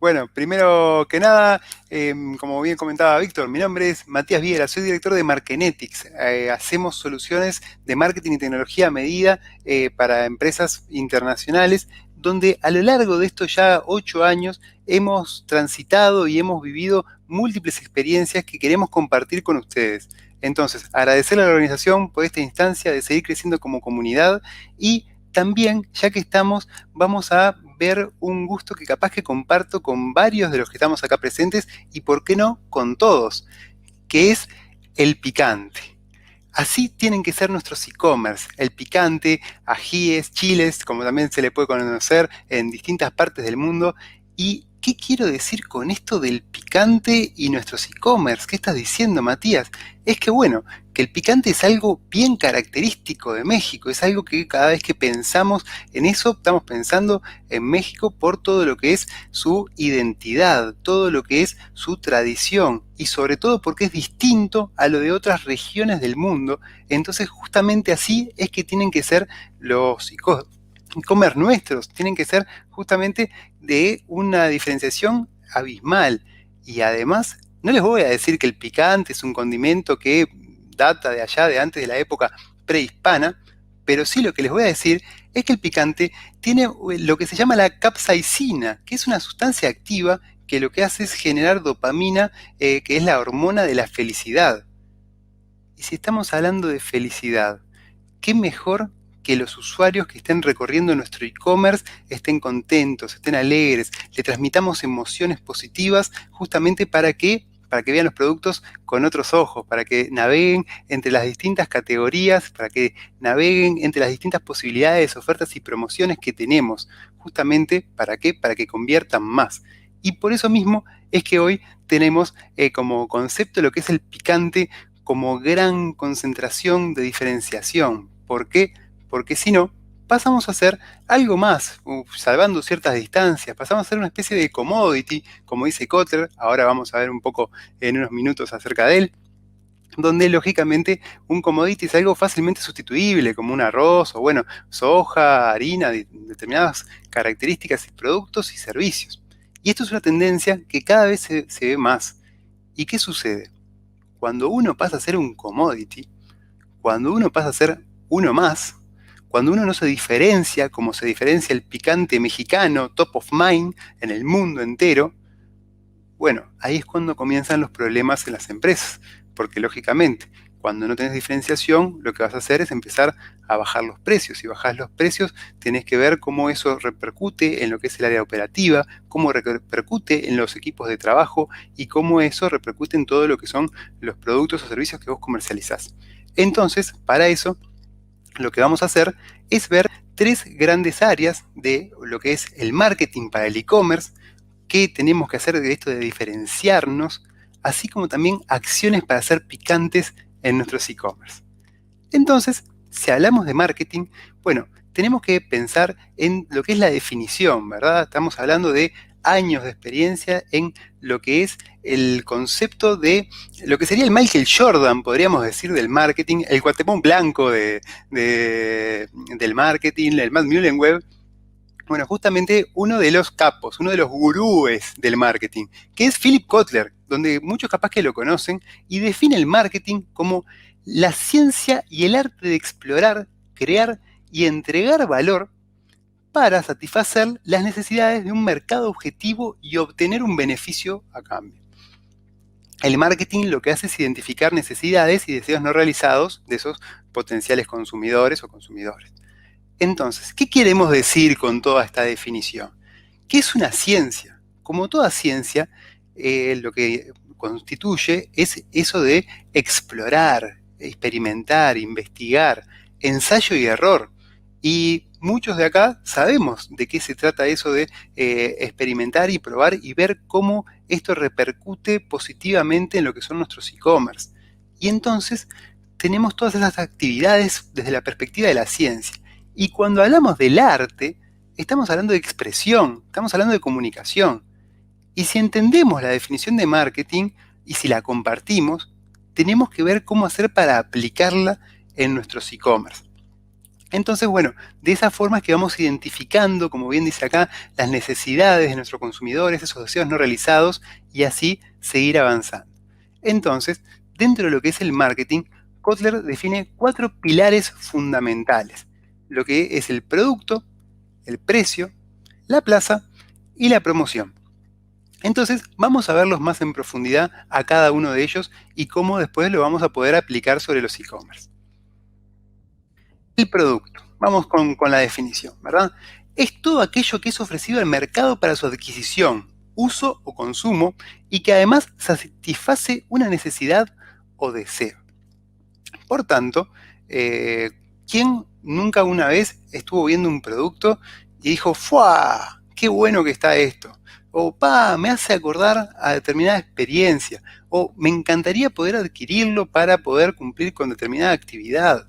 Bueno, primero que nada, como bien comentaba Víctor, mi nombre es Matías Viera, soy director de Markenetics. Hacemos soluciones de marketing y tecnología a medida para empresas internacionales, donde a lo largo de estos ya 8 años hemos transitado y hemos vivido múltiples experiencias que queremos compartir con ustedes. Entonces, agradecerle a la organización por esta instancia de seguir creciendo como comunidad y también, ya que estamos, vamos a ver un gusto que capaz que comparto con varios de los que estamos acá presentes y, por qué no, con todos, que es el picante. Así tienen que ser nuestros e-commerce, el picante, ajíes, chiles, como también se le puede conocer en distintas partes del mundo. ¿Y qué quiero decir con esto del picante y nuestros e-commerce? ¿Qué estás diciendo, Matías? Es que bueno, que el picante es algo bien característico de México, es algo que cada vez que pensamos en eso, estamos pensando en México por todo lo que es su identidad, todo lo que es su tradición y sobre todo porque es distinto a lo de otras regiones del mundo. Entonces justamente así es que tienen que ser los e-commerce nuestros, tienen que ser justamente de una diferenciación abismal. Y además, no les voy a decir que el picante es un condimento que data de allá, de antes de la época prehispana, pero sí lo que les voy a decir es que el picante tiene lo que se llama la capsaicina, que es una sustancia activa que lo que hace es generar dopamina, que es la hormona de la felicidad. Y si estamos hablando de felicidad, ¿qué mejor que los usuarios que estén recorriendo nuestro e-commerce estén contentos, estén alegres, le transmitamos emociones positivas justamente para que vean los productos con otros ojos, para que naveguen entre las distintas categorías, para que naveguen entre las distintas posibilidades, ofertas y promociones que tenemos, justamente ¿para qué? Para que conviertan más. Y por eso mismo es que hoy tenemos como concepto lo que es el picante como gran concentración de diferenciación. ¿Por qué? Porque si no, pasamos a hacer algo más, salvando ciertas distancias, pasamos a ser una especie de commodity, como dice Kotler, ahora vamos a ver un poco en unos minutos acerca de él, donde lógicamente un commodity es algo fácilmente sustituible, como un arroz o bueno, soja, harina, determinadas características y productos y servicios. Y esto es una tendencia que cada vez se ve más. ¿Y qué sucede? Cuando uno pasa a ser un commodity, cuando uno pasa a ser uno más, cuando uno no se diferencia como se diferencia el picante mexicano top of mind en el mundo entero, bueno, ahí es cuando comienzan los problemas en las empresas, porque lógicamente, cuando no tenés diferenciación, lo que vas a hacer es empezar a bajar los precios. Si bajás los precios, tenés que ver cómo eso repercute en lo que es el área operativa, cómo repercute en los equipos de trabajo y cómo eso repercute en todo lo que son los productos o servicios que vos comercializás. Entonces, para eso, lo que vamos a hacer es ver 3 grandes áreas de lo que es el marketing para el e-commerce, qué tenemos que hacer de esto de diferenciarnos, así como también acciones para ser picantes en nuestros e-commerce. Entonces, si hablamos de marketing, bueno, tenemos que pensar en lo que es la definición, ¿verdad? Estamos hablando de años de experiencia en lo que es el concepto de lo que sería el Michael Jordan, podríamos decir, del marketing, el Cuauhtémoc Blanco del marketing, el Matt Mullenweg. Bueno, justamente uno de los capos, uno de los gurúes del marketing, que es Philip Kotler, donde muchos capaz que lo conocen, y define el marketing como la ciencia y el arte de explorar, crear y entregar valor para satisfacer las necesidades de un mercado objetivo y obtener un beneficio a cambio. El marketing lo que hace es identificar necesidades y deseos no realizados de esos potenciales consumidores o consumidores. Entonces, ¿qué queremos decir con toda esta definición? Que es una ciencia. Como toda ciencia, lo que constituye es eso de explorar, experimentar, investigar, ensayo y error. Y muchos de acá sabemos de qué se trata eso de experimentar y probar y ver cómo esto repercute positivamente en lo que son nuestros e-commerce. Y entonces tenemos todas esas actividades desde la perspectiva de la ciencia. Y cuando hablamos del arte, estamos hablando de expresión, estamos hablando de comunicación. Y si entendemos la definición de marketing y si la compartimos, tenemos que ver cómo hacer para aplicarla en nuestros e-commerce. Entonces, bueno, de esa forma es que vamos identificando, como bien dice acá, las necesidades de nuestros consumidores, esos deseos no realizados, y así seguir avanzando. Entonces, dentro de lo que es el marketing, Kotler define 4 pilares fundamentales: lo que es el producto, el precio, la plaza y la promoción. Entonces, vamos a verlos más en profundidad a cada uno de ellos y cómo después lo vamos a poder aplicar sobre los e-commerce. El producto, vamos con la definición, ¿verdad? Es todo aquello que es ofrecido al mercado para su adquisición, uso o consumo, y que además satisface una necesidad o deseo. Por tanto, ¿quién nunca una vez estuvo viendo un producto y dijo, ¡fua! ¡Qué bueno que está esto! O, ¡pa! Me hace acordar a determinada experiencia. O, me encantaría poder adquirirlo para poder cumplir con determinada actividad.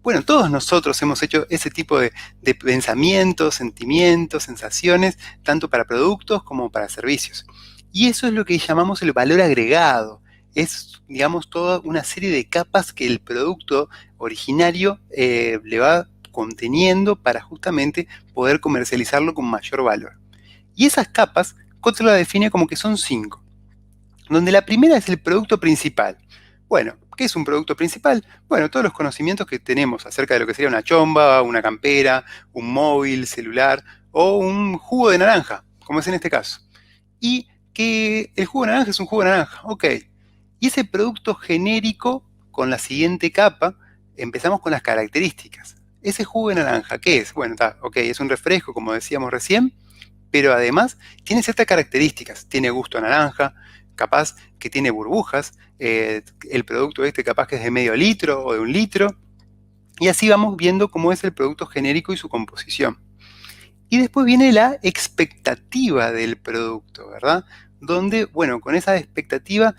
Bueno, todos nosotros hemos hecho ese tipo de pensamientos, sentimientos, sensaciones, tanto para productos como para servicios. Y eso es lo que llamamos el valor agregado. Es, digamos, toda una serie de capas que el producto originario le va conteniendo para justamente poder comercializarlo con mayor valor. Y esas capas, Kotler la define como que son 5, donde la primera es el producto principal. Bueno, ¿qué es un producto principal? Bueno, todos los conocimientos que tenemos acerca de lo que sería una chomba, una campera, un móvil, celular o un jugo de naranja, como es en este caso. Y que el jugo de naranja es un jugo de naranja, ok. Y ese producto genérico, con la siguiente capa, empezamos con las características. Ese jugo de naranja, ¿qué es? Bueno, está, ok, es un refresco, como decíamos recién, pero además tiene ciertas características. Tiene gusto a naranja, capaz que tiene burbujas, el producto este capaz que es de medio litro o de 1 litro, y así vamos viendo cómo es el producto genérico y su composición. Y después viene la expectativa del producto, ¿verdad? Donde, bueno, con esa expectativa,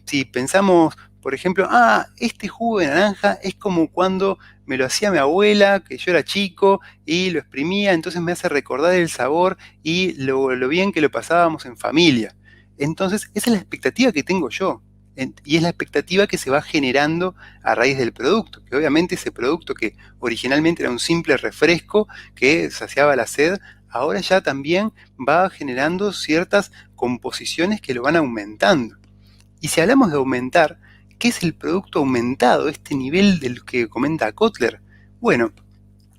si pensamos, por ejemplo, este jugo de naranja es como cuando me lo hacía mi abuela, que yo era chico, y lo exprimía, entonces me hace recordar el sabor y lo bien que lo pasábamos en familia. Entonces, esa es la expectativa que tengo yo. Y es la expectativa que se va generando a raíz del producto, que obviamente ese producto que originalmente era un simple refresco que saciaba la sed, ahora ya también va generando ciertas composiciones que lo van aumentando. Y si hablamos de aumentar, ¿qué es el producto aumentado? Este nivel del que comenta Kotler. Bueno,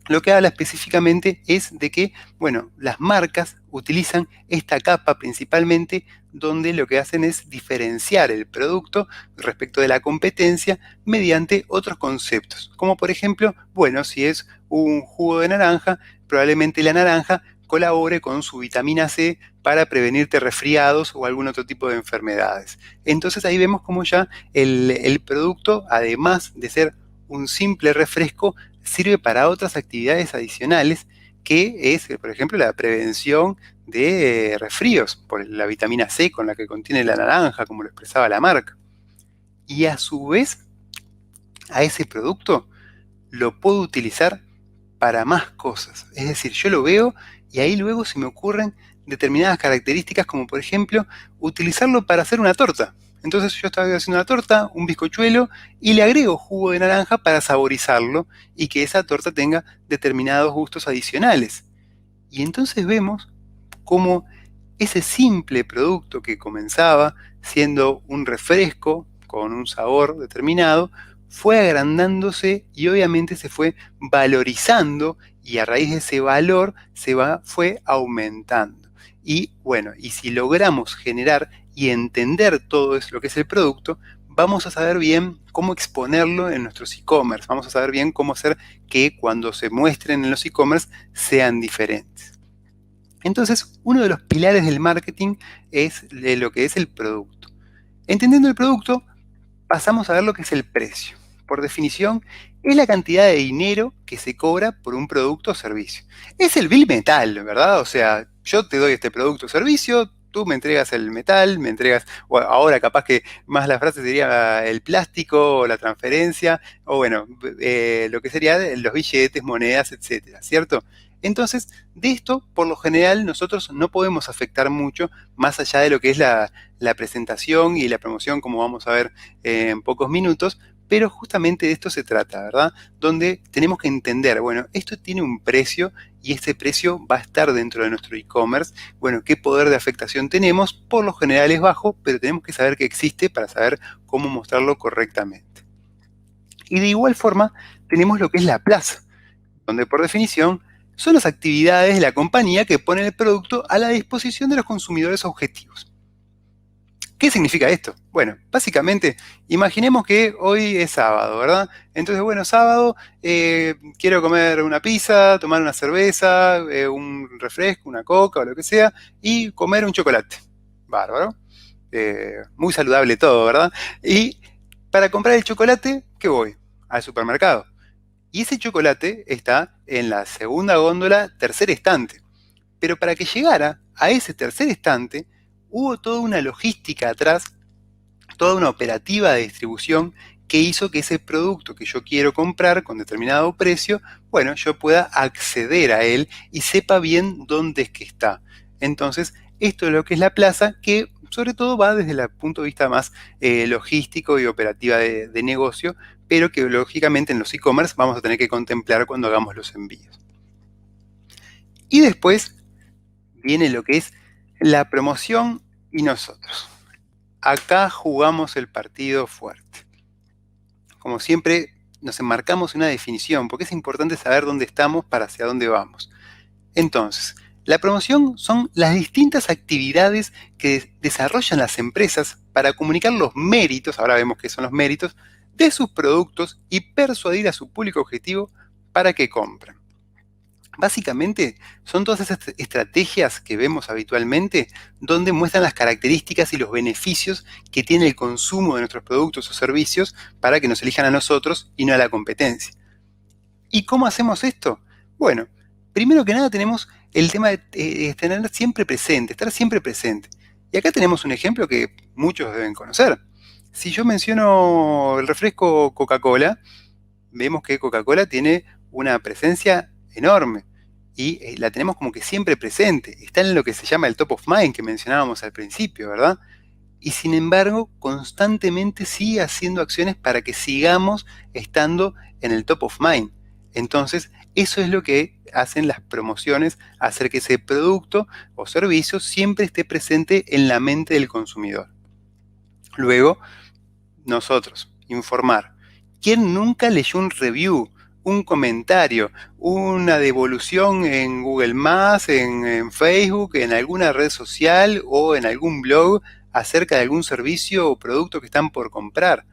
lo que habla específicamente es de que, bueno, las marcas utilizan esta capa principalmente donde lo que hacen es diferenciar el producto respecto de la competencia mediante otros conceptos, como por ejemplo, bueno, si es un jugo de naranja, probablemente la naranja colabore con su vitamina C para prevenirte resfriados o algún otro tipo de enfermedades. Entonces ahí vemos como ya el producto, además de ser un simple refresco, sirve para otras actividades adicionales, que es, por ejemplo, la prevención de resfríos por la vitamina C con la que contiene la naranja, como lo expresaba la marca. Y a su vez, a ese producto lo puedo utilizar para más cosas. Es decir, yo lo veo y ahí luego se me ocurren determinadas características, como por ejemplo, utilizarlo para hacer una torta. Entonces yo estaba haciendo una torta, un bizcochuelo, y le agrego jugo de naranja para saborizarlo y que esa torta tenga determinados gustos adicionales. Y entonces vemos cómo ese simple producto que comenzaba siendo un refresco con un sabor determinado, fue agrandándose y obviamente se fue valorizando, y a raíz de ese valor fue aumentando. Y bueno, y si logramos generar y entender todo eso, lo que es el producto, vamos a saber bien cómo exponerlo en nuestros e-commerce, vamos a saber bien cómo hacer que cuando se muestren en los e-commerce sean diferentes. Entonces, uno de los pilares del marketing es lo que es el producto. Entendiendo el producto, pasamos a ver lo que es el precio. Por definición, es la cantidad de dinero que se cobra por un producto o servicio. Es el bill metal, ¿verdad? O sea, yo te doy este producto o servicio, tú me entregas el metal, me entregas, o ahora capaz que más la frase sería el plástico o la transferencia, o bueno, lo que sería los billetes, monedas, etcétera, ¿cierto? Entonces, de esto, por lo general, nosotros no podemos afectar mucho más allá de lo que es la presentación y la promoción, como vamos a ver en pocos minutos, Pero justamente de esto se trata, ¿verdad? Donde tenemos que entender, bueno, esto tiene un precio y este precio va a estar dentro de nuestro e-commerce. Bueno, ¿qué poder de afectación tenemos? Por lo general es bajo, pero tenemos que saber que existe para saber cómo mostrarlo correctamente. Y de igual forma, tenemos lo que es la plaza, donde por definición son las actividades de la compañía que ponen el producto a la disposición de los consumidores objetivos. ¿Qué significa esto? Bueno, básicamente, imaginemos que hoy es sábado, ¿verdad? Entonces, bueno, sábado, quiero comer una pizza, tomar una cerveza, un refresco, una coca o lo que sea, y comer un chocolate. Bárbaro. Muy saludable todo, ¿verdad? Y para comprar el chocolate, ¿qué voy? Al supermercado. Y ese chocolate está en la segunda góndola, tercer estante. Pero para que llegara a ese tercer estante, hubo toda una logística atrás, toda una operativa de distribución que hizo que ese producto que yo quiero comprar con determinado precio, bueno, yo pueda acceder a él y sepa bien dónde es que está. Entonces, esto es lo que es la plaza, que sobre todo va desde el punto de vista más logístico y operativa de negocio, pero que lógicamente en los e-commerce vamos a tener que contemplar cuando hagamos los envíos. Y después viene lo que es la promoción y nosotros. Acá jugamos el partido fuerte. Como siempre, nos enmarcamos una definición, porque es importante saber dónde estamos para hacia dónde vamos. Entonces, la promoción son las distintas actividades que desarrollan las empresas para comunicar los méritos, ahora vemos qué son los méritos, de sus productos y persuadir a su público objetivo para que compren. Básicamente, son todas esas estrategias que vemos habitualmente donde muestran las características y los beneficios que tiene el consumo de nuestros productos o servicios para que nos elijan a nosotros y no a la competencia. ¿Y cómo hacemos esto? Bueno, primero que nada tenemos el tema de tener siempre presente, estar siempre presente. Y acá tenemos un ejemplo que muchos deben conocer. Si yo menciono el refresco Coca-Cola, vemos que Coca-Cola tiene una presencia enorme y la tenemos como que siempre presente. Está en lo que se llama el top of mind que mencionábamos al principio, ¿verdad? Y sin embargo, constantemente sigue haciendo acciones para que sigamos estando en el top of mind. Entonces, eso es lo que hacen las promociones, hacer que ese producto o servicio siempre esté presente en la mente del consumidor. Luego, nosotros, informar. ¿Quién nunca leyó un review, un comentario, una devolución en Google+, en Facebook, en alguna red social o en algún blog acerca de algún servicio o producto que están por comprar?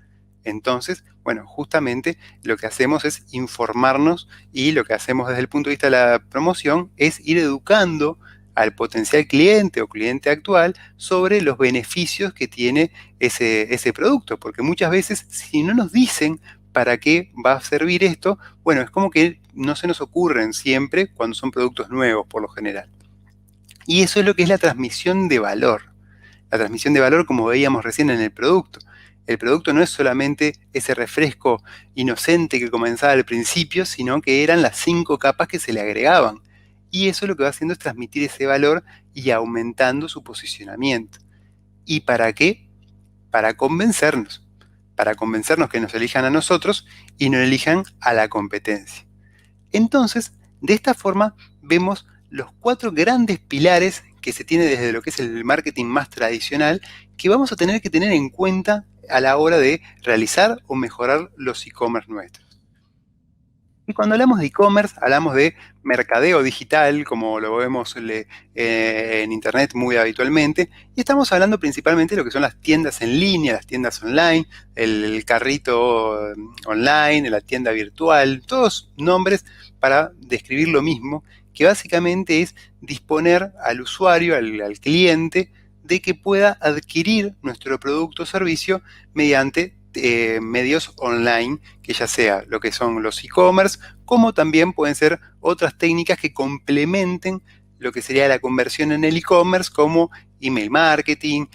Entonces, bueno, justamente lo que hacemos es informarnos y lo que hacemos desde el punto de vista de la promoción es ir educando al potencial cliente o cliente actual sobre los beneficios que tiene ese producto, porque muchas veces si no nos dicen para qué va a servir esto, bueno, es como que no se nos ocurren siempre cuando son productos nuevos por lo general. Y eso es lo que es la transmisión de valor. La transmisión de valor, como veíamos recién en el producto. El producto no es solamente ese refresco inocente que comenzaba al principio, sino que eran las 5 capas que se le agregaban. Y eso lo que va haciendo es transmitir ese valor y aumentando su posicionamiento. ¿Y para qué? Para convencernos que nos elijan a nosotros y no elijan a la competencia. Entonces, de esta forma vemos los 4 grandes pilares que se tiene desde lo que es el marketing más tradicional que vamos a tener que tener en cuenta a la hora de realizar o mejorar los e-commerce nuestros. Y cuando hablamos de e-commerce, hablamos de mercadeo digital, como lo vemos en Internet muy habitualmente, y estamos hablando principalmente de lo que son las tiendas en línea, las tiendas online, el carrito online, la tienda virtual, todos nombres para describir lo mismo, que básicamente es disponer al usuario, al cliente, de que pueda adquirir nuestro producto o servicio mediante medios online, que ya sea lo que son los e-commerce, como también pueden ser otras técnicas que complementen lo que sería la conversión en el e-commerce, como email marketing,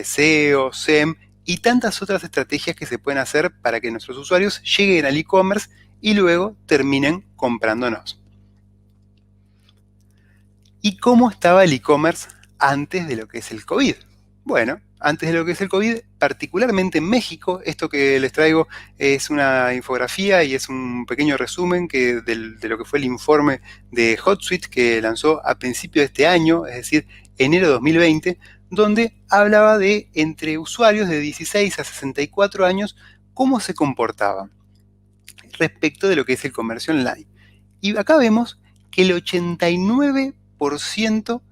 SEO, SEM y tantas otras estrategias que se pueden hacer para que nuestros usuarios lleguen al e-commerce y luego terminen comprándonos. ¿Y cómo estaba el e-commerce antes de lo que es el COVID? Bueno, antes de lo que es el COVID, particularmente en México, esto que les traigo es una infografía y es un pequeño resumen de lo que fue el informe de HotSuite que lanzó a principios de este año, es decir, enero de 2020, donde hablaba de entre usuarios de 16 a 64 años cómo se comportaban respecto de lo que es el comercio online. Y acá vemos que el 89%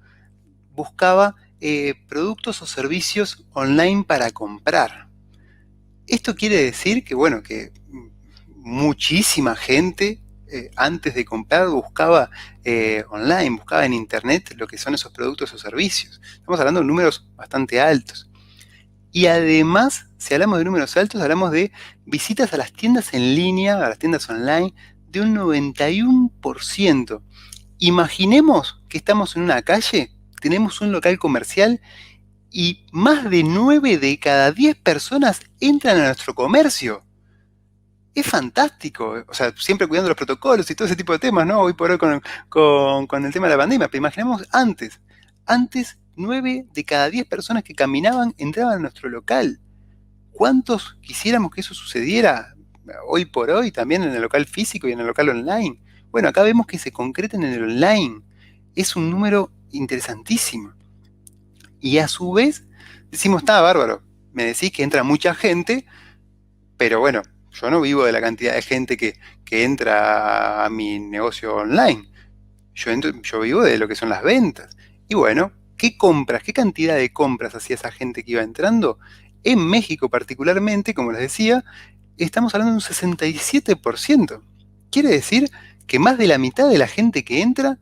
buscaba productos o servicios online para comprar. Esto quiere decir que, bueno, que muchísima gente antes de comprar buscaba online, buscaba en internet lo que son esos productos o servicios. Estamos hablando de números bastante altos. Y además, si hablamos de números altos, hablamos de visitas a las tiendas en línea, a las tiendas online, de un 91%. Imaginemos que estamos en una calle, tenemos un local comercial y más de 9 de cada 10 personas entran a nuestro comercio. Es fantástico, o sea, siempre cuidando los protocolos y todo ese tipo de temas, ¿no? Hoy por hoy con el tema de la pandemia, pero imaginemos antes. Antes, 9 de cada 10 personas que caminaban entraban a nuestro local. ¿Cuántos quisiéramos que eso sucediera hoy por hoy también en el local físico y en el local online? Bueno, acá vemos que se concretan en el online. Es un número interesantísimo. Y a su vez, decimos, está bárbaro, me decís que entra mucha gente, pero bueno, yo no vivo de la cantidad de gente que entra a mi negocio online. Yo vivo de lo que son las ventas. Y bueno, ¿qué compras, qué cantidad de compras hacía esa gente que iba entrando? En México particularmente, como les decía, estamos hablando de un 67%. Quiere decir que más de la mitad de la gente que entra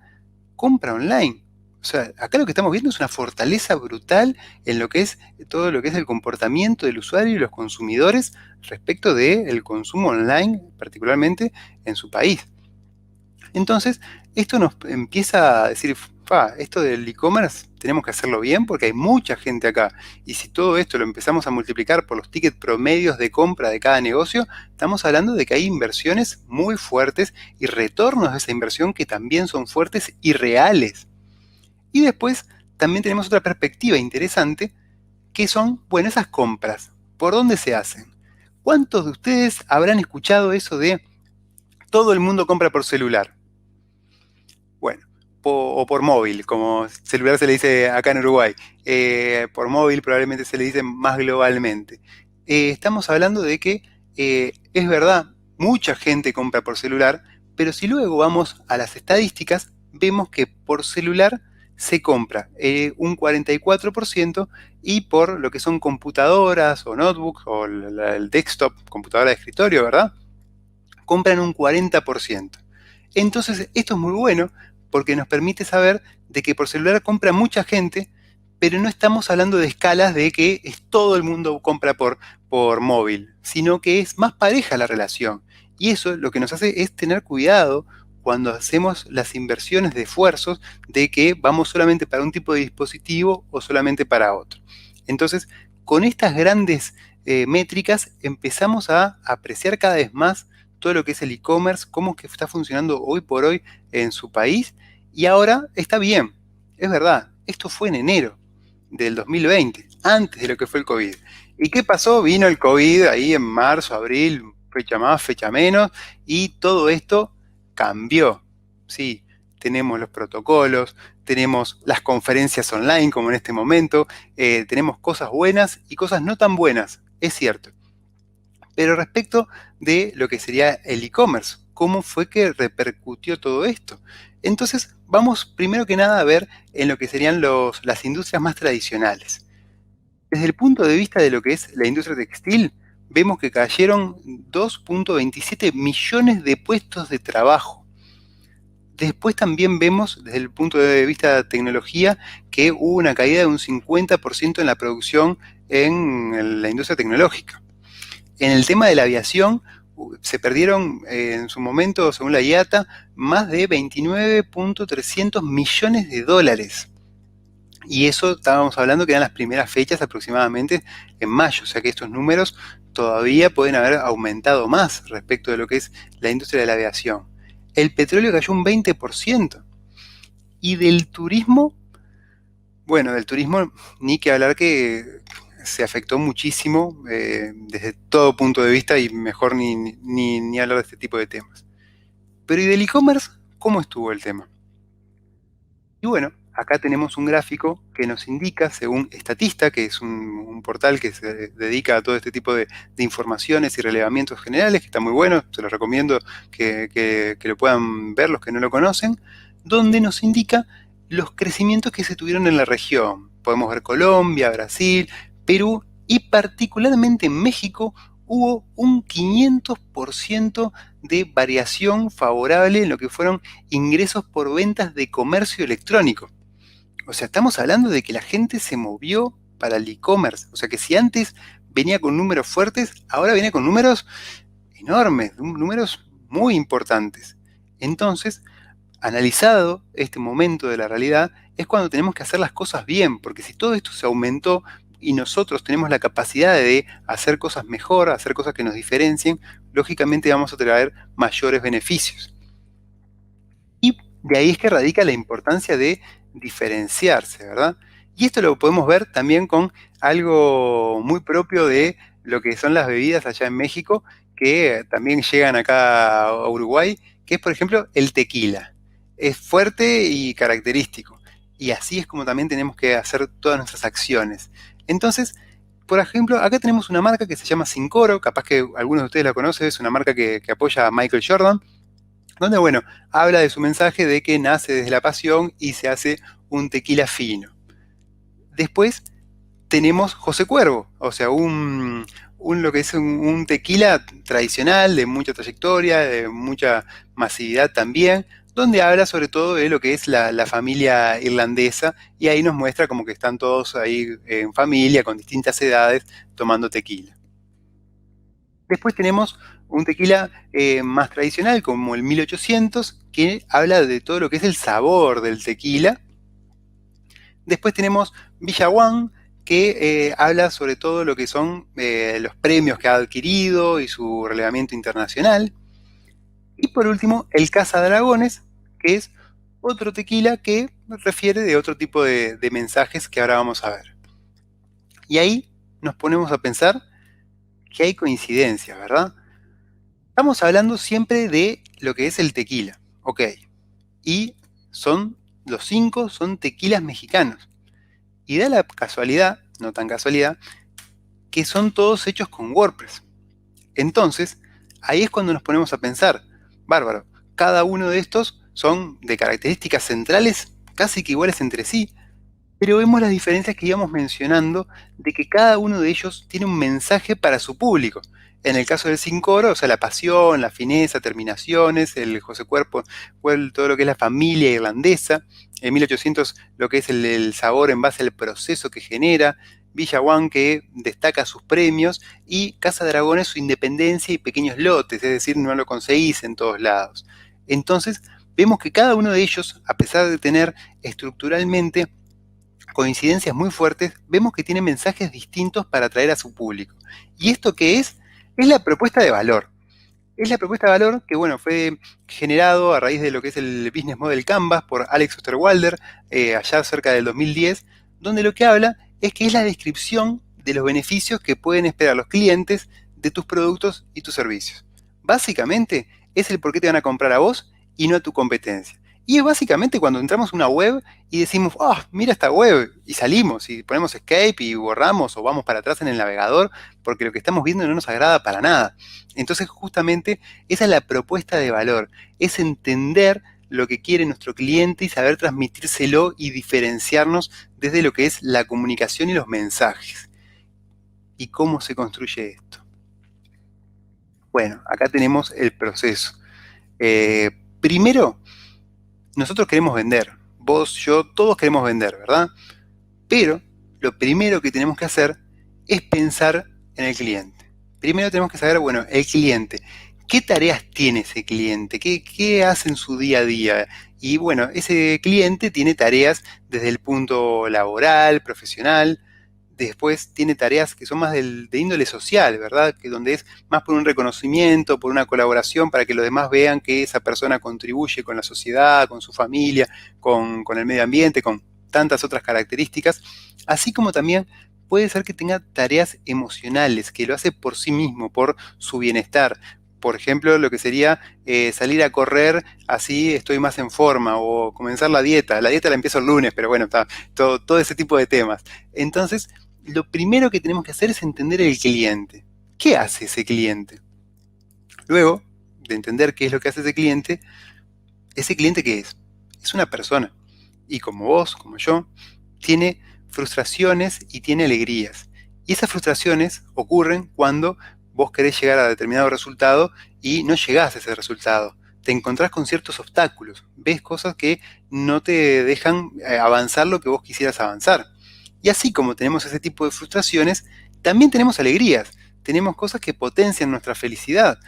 compra online. O sea, acá lo que estamos viendo es una fortaleza brutal en lo que es todo lo que es el comportamiento del usuario y los consumidores respecto del consumo online, particularmente en su país. Entonces, esto nos empieza a decir, esto del e-commerce tenemos que hacerlo bien porque hay mucha gente acá. Y si todo esto lo empezamos a multiplicar por los tickets promedios de compra de cada negocio, estamos hablando de que hay inversiones muy fuertes y retornos de esa inversión que también son fuertes y reales. Y después también tenemos otra perspectiva interesante, que son, bueno, esas compras. ¿Por dónde se hacen? ¿Cuántos de ustedes habrán escuchado eso de todo el mundo compra por celular? Bueno, o por móvil, como celular se le dice acá en Uruguay. Por móvil probablemente se le dice más globalmente. Estamos hablando de que es verdad, mucha gente compra por celular, pero si luego vamos a las estadísticas, vemos que por celular se compra un 44% y por lo que son computadoras o notebooks o el desktop, computadora de escritorio, ¿verdad? Compran un 40%. Entonces, esto es muy bueno porque nos permite saber de que por celular compra mucha gente, pero no estamos hablando de escalas de que todo el mundo compra por móvil, sino que es más pareja la relación. Y eso lo que nos hace es tener cuidado cuando hacemos las inversiones de esfuerzos de que vamos solamente para un tipo de dispositivo o solamente para otro. Entonces, con estas grandes métricas empezamos a apreciar cada vez más todo lo que es el e-commerce, cómo es que está funcionando hoy por hoy en su país. Y ahora está bien, es verdad, esto fue en enero del 2020, antes de lo que fue el COVID. ¿Y qué pasó? Vino el COVID ahí en marzo, abril, fecha más, fecha menos, y todo esto cambió. Sí, tenemos los protocolos, tenemos las conferencias online como en este momento, tenemos cosas buenas y cosas no tan buenas, es cierto. Pero respecto de lo que sería el e-commerce, ¿cómo fue que repercutió todo esto? Entonces, vamos primero que nada a ver en lo que serían las industrias más tradicionales. Desde el punto de vista de lo que es la industria textil, vemos que cayeron 2.27 millones de puestos de trabajo. Después también vemos, desde el punto de vista de tecnología, que hubo una caída de un 50% en la producción en la industria tecnológica. En el tema de la aviación, se perdieron en su momento, según la IATA, más de 29.300 millones de dólares. Y eso estábamos hablando que eran las primeras fechas aproximadamente en mayo, o sea que estos números todavía pueden haber aumentado más respecto de lo que es la industria de la aviación. El petróleo cayó un 20%. Y del turismo, Bueno, del turismo ni que hablar que se afectó muchísimo desde todo punto de vista y mejor ni hablar de este tipo de temas. Pero ¿y del e-commerce? ¿Cómo estuvo el tema? Y bueno, acá tenemos un gráfico que nos indica, según Statista, que es un portal que se dedica a todo este tipo de informaciones y relevamientos generales, que está muy bueno, se los recomiendo que lo puedan ver los que no lo conocen, donde nos indica los crecimientos que se tuvieron en la región. Podemos ver Colombia, Brasil, Perú y particularmente en México hubo un 500% de variación favorable en lo que fueron ingresos por ventas de comercio electrónico. O sea, estamos hablando de que la gente se movió para el e-commerce. O sea, que si antes venía con números fuertes, ahora viene con números enormes, números muy importantes. Entonces, analizado este momento de la realidad, es cuando tenemos que hacer las cosas bien, porque si todo esto se aumentó y nosotros tenemos la capacidad de hacer cosas mejor, hacer cosas que nos diferencien, lógicamente vamos a traer mayores beneficios. Y de ahí es que radica la importancia de diferenciarse, ¿verdad? Y esto lo podemos ver también con algo muy propio de lo que son las bebidas allá en México, que también llegan acá a Uruguay, que es, por ejemplo, el tequila. Es fuerte y característico. Y así es como también tenemos que hacer todas nuestras acciones. Entonces, por ejemplo, acá tenemos una marca que se llama Cincoro, capaz que algunos de ustedes la conocen, es una marca que apoya a Michael Jordan, donde, bueno, habla de su mensaje de que nace desde la pasión y se hace un tequila fino. Después tenemos José Cuervo, o sea, lo que es un tequila tradicional, de mucha trayectoria, de mucha masividad también, donde habla sobre todo de lo que es la familia irlandesa, y ahí nos muestra como que están todos ahí en familia, con distintas edades, tomando tequila. Después tenemos un tequila más tradicional, como el 1800, que habla de todo lo que es el sabor del tequila. Después tenemos Villaguán, que habla sobre todo lo que son los premios que ha adquirido y su relevamiento internacional. Y por último, el Casa Dragones, que es otro tequila que refiere de otro tipo de mensajes que ahora vamos a ver. Y ahí nos ponemos a pensar que hay coincidencias, ¿verdad? Estamos hablando siempre de lo que es el tequila, ok. Y los 5 son tequilas mexicanos. Y da la casualidad, no tan casualidad, que son todos hechos con WordPress. Entonces, ahí es cuando nos ponemos a pensar, bárbaro, cada uno de estos son de características centrales casi que iguales entre sí, pero vemos las diferencias que íbamos mencionando de que cada uno de ellos tiene un mensaje para su público. En el caso del Cincoro, o sea, la pasión, la fineza, terminaciones, el José Cuerpo, todo lo que es la familia irlandesa, en 1800 lo que es el sabor en base al proceso que genera, Villaguán que destaca sus premios y Casa Dragones su independencia y pequeños lotes, es decir, no lo conseguís en todos lados. Entonces, vemos que cada uno de ellos, a pesar de tener estructuralmente coincidencias muy fuertes, vemos que tiene mensajes distintos para atraer a su público. ¿Y esto qué es? Es la propuesta de valor. Es la propuesta de valor que, bueno, fue generado a raíz de lo que es el Business Model Canvas por Alex Osterwalder, allá cerca del 2010, donde lo que habla es que es la descripción de los beneficios que pueden esperar los clientes de tus productos y tus servicios. Básicamente, es el por qué te van a comprar a vos y no a tu competencia. Y es básicamente cuando entramos a una web y decimos, oh, mira esta web, y salimos y ponemos escape y borramos o vamos para atrás en el navegador porque lo que estamos viendo no nos agrada para nada. Entonces, justamente, esa es la propuesta de valor, es entender lo que quiere nuestro cliente y saber transmitírselo y diferenciarnos desde lo que es la comunicación y los mensajes. ¿Y cómo se construye esto? Bueno, acá tenemos el proceso. Primero, nosotros queremos vender. Vos, yo, todos queremos vender, ¿verdad? Pero lo primero que tenemos que hacer es pensar en el cliente. Primero tenemos que saber, bueno, el cliente, ¿qué tareas tiene ese cliente? ¿Qué hace en su día a día? Y bueno, ese cliente tiene tareas desde el punto laboral, profesional. Después tiene tareas que son más de índole social, ¿verdad? Que donde es más por un reconocimiento, por una colaboración, para que los demás vean que esa persona contribuye con la sociedad, con su familia, con el medio ambiente, con tantas otras características, así como también puede ser que tenga tareas emocionales, que lo hace por sí mismo, por su bienestar. Por ejemplo, lo que sería salir a correr, así estoy más en forma, o comenzar la dieta. La dieta la empiezo el lunes, pero bueno, está todo ese tipo de temas. Entonces, lo primero que tenemos que hacer es entender el cliente. ¿Qué hace ese cliente? Luego de entender qué es lo que hace ¿ese cliente qué es? Es una persona. Y como vos, como yo, tiene frustraciones y tiene alegrías. Y esas frustraciones ocurren cuando vos querés llegar a determinado resultado y no llegás a ese resultado. Te encontrás con ciertos obstáculos, ves cosas que no te dejan avanzar lo que vos quisieras avanzar. Y así como tenemos ese tipo de frustraciones, también tenemos alegrías, tenemos cosas que potencian nuestra felicidad,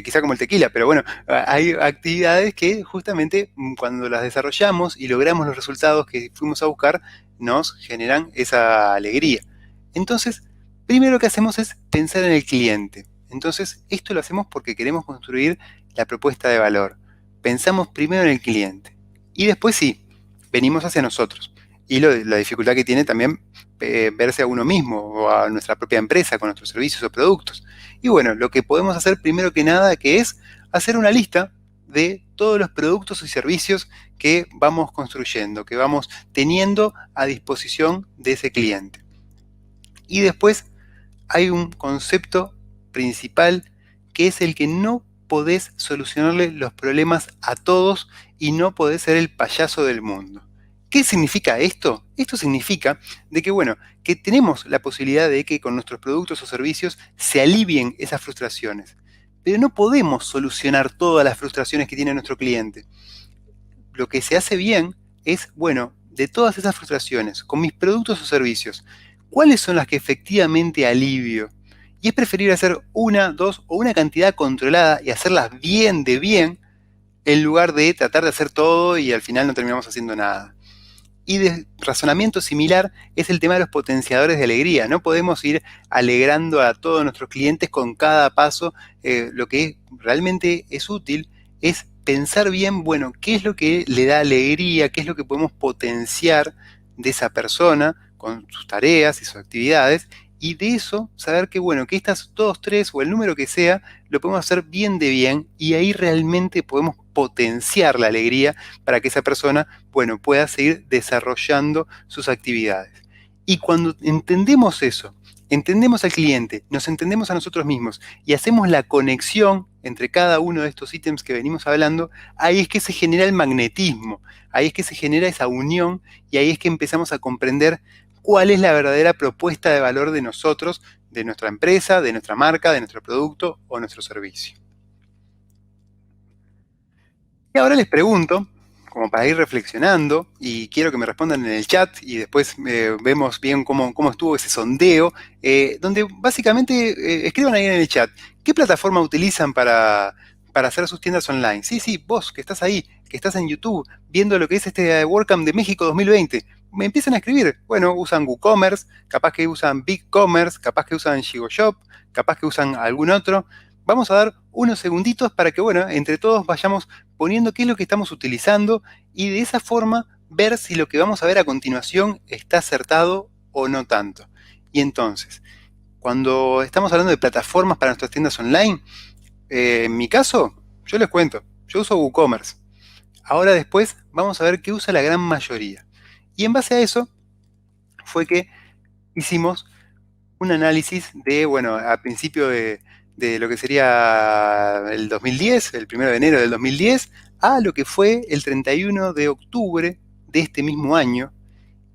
quizá como el tequila, pero bueno, hay actividades que justamente cuando las desarrollamos y logramos los resultados que fuimos a buscar, nos generan esa alegría. Entonces, primero que hacemos es pensar en el cliente. Entonces, esto lo hacemos porque queremos construir la propuesta de valor. Pensamos primero en el cliente. Y después sí, venimos hacia nosotros. Y la dificultad que tiene también verse a uno mismo o a nuestra propia empresa con nuestros servicios o productos. Y bueno, lo que podemos hacer primero que nada que es hacer una lista de todos los productos y servicios que vamos construyendo, que vamos teniendo a disposición de ese cliente. Y después hay un concepto principal que es el que no podés solucionarle los problemas a todos y no podés ser el payaso del mundo. ¿Qué significa esto? Esto significa de que, bueno, que tenemos la posibilidad de que con nuestros productos o servicios se alivien esas frustraciones, pero no podemos solucionar todas las frustraciones que tiene nuestro cliente. Lo que se hace bien es, bueno, de todas esas frustraciones, con mis productos o servicios, ¿cuáles son las que efectivamente alivio? Y es preferible hacer una, dos o una cantidad controlada y hacerlas bien de bien, en lugar de tratar de hacer todo y al final no terminamos haciendo nada. Y de razonamiento similar es el tema de los potenciadores de alegría. No podemos ir alegrando a todos nuestros clientes con cada paso. Lo que realmente es útil es pensar bien, bueno, qué es lo que le da alegría, qué es lo que podemos potenciar de esa persona con sus tareas y sus actividades, y de eso saber que, bueno, que estas dos, tres o el número que sea, lo podemos hacer bien de bien, y ahí realmente podemos potenciar la alegría para que esa persona, bueno, pueda seguir desarrollando sus actividades. Y cuando entendemos eso, entendemos al cliente, nos entendemos a nosotros mismos y hacemos la conexión entre cada uno de estos ítems que venimos hablando, ahí es que se genera el magnetismo, ahí es que se genera esa unión y ahí es que empezamos a comprender cuál es la verdadera propuesta de valor de nosotros, de nuestra empresa, de nuestra marca, de nuestro producto o nuestro servicio. Y ahora les pregunto, como para ir reflexionando, y quiero que me respondan en el chat y después vemos bien cómo estuvo ese sondeo, donde básicamente escriban ahí en el chat, ¿qué plataforma utilizan para hacer sus tiendas online? Sí, sí, vos que estás ahí, que estás en YouTube, viendo lo que es este WordCamp de México 2020, me empiezan a escribir. Bueno, usan WooCommerce, capaz que usan BigCommerce, capaz que usan ShigoShop, capaz que usan algún otro. Vamos a dar unos segunditos para que, bueno, entre todos vayamos poniendo qué es lo que estamos utilizando y de esa forma ver si lo que vamos a ver a continuación está acertado o no tanto. Y entonces, cuando estamos hablando de plataformas para nuestras tiendas online, en mi caso, yo les cuento, yo uso WooCommerce. Ahora después vamos a ver qué usa la gran mayoría. Y en base a eso fue que hicimos un análisis de, bueno, a principio de lo que sería el 2010, el 1 de enero del 2010, a lo que fue el 31 de octubre de este mismo año,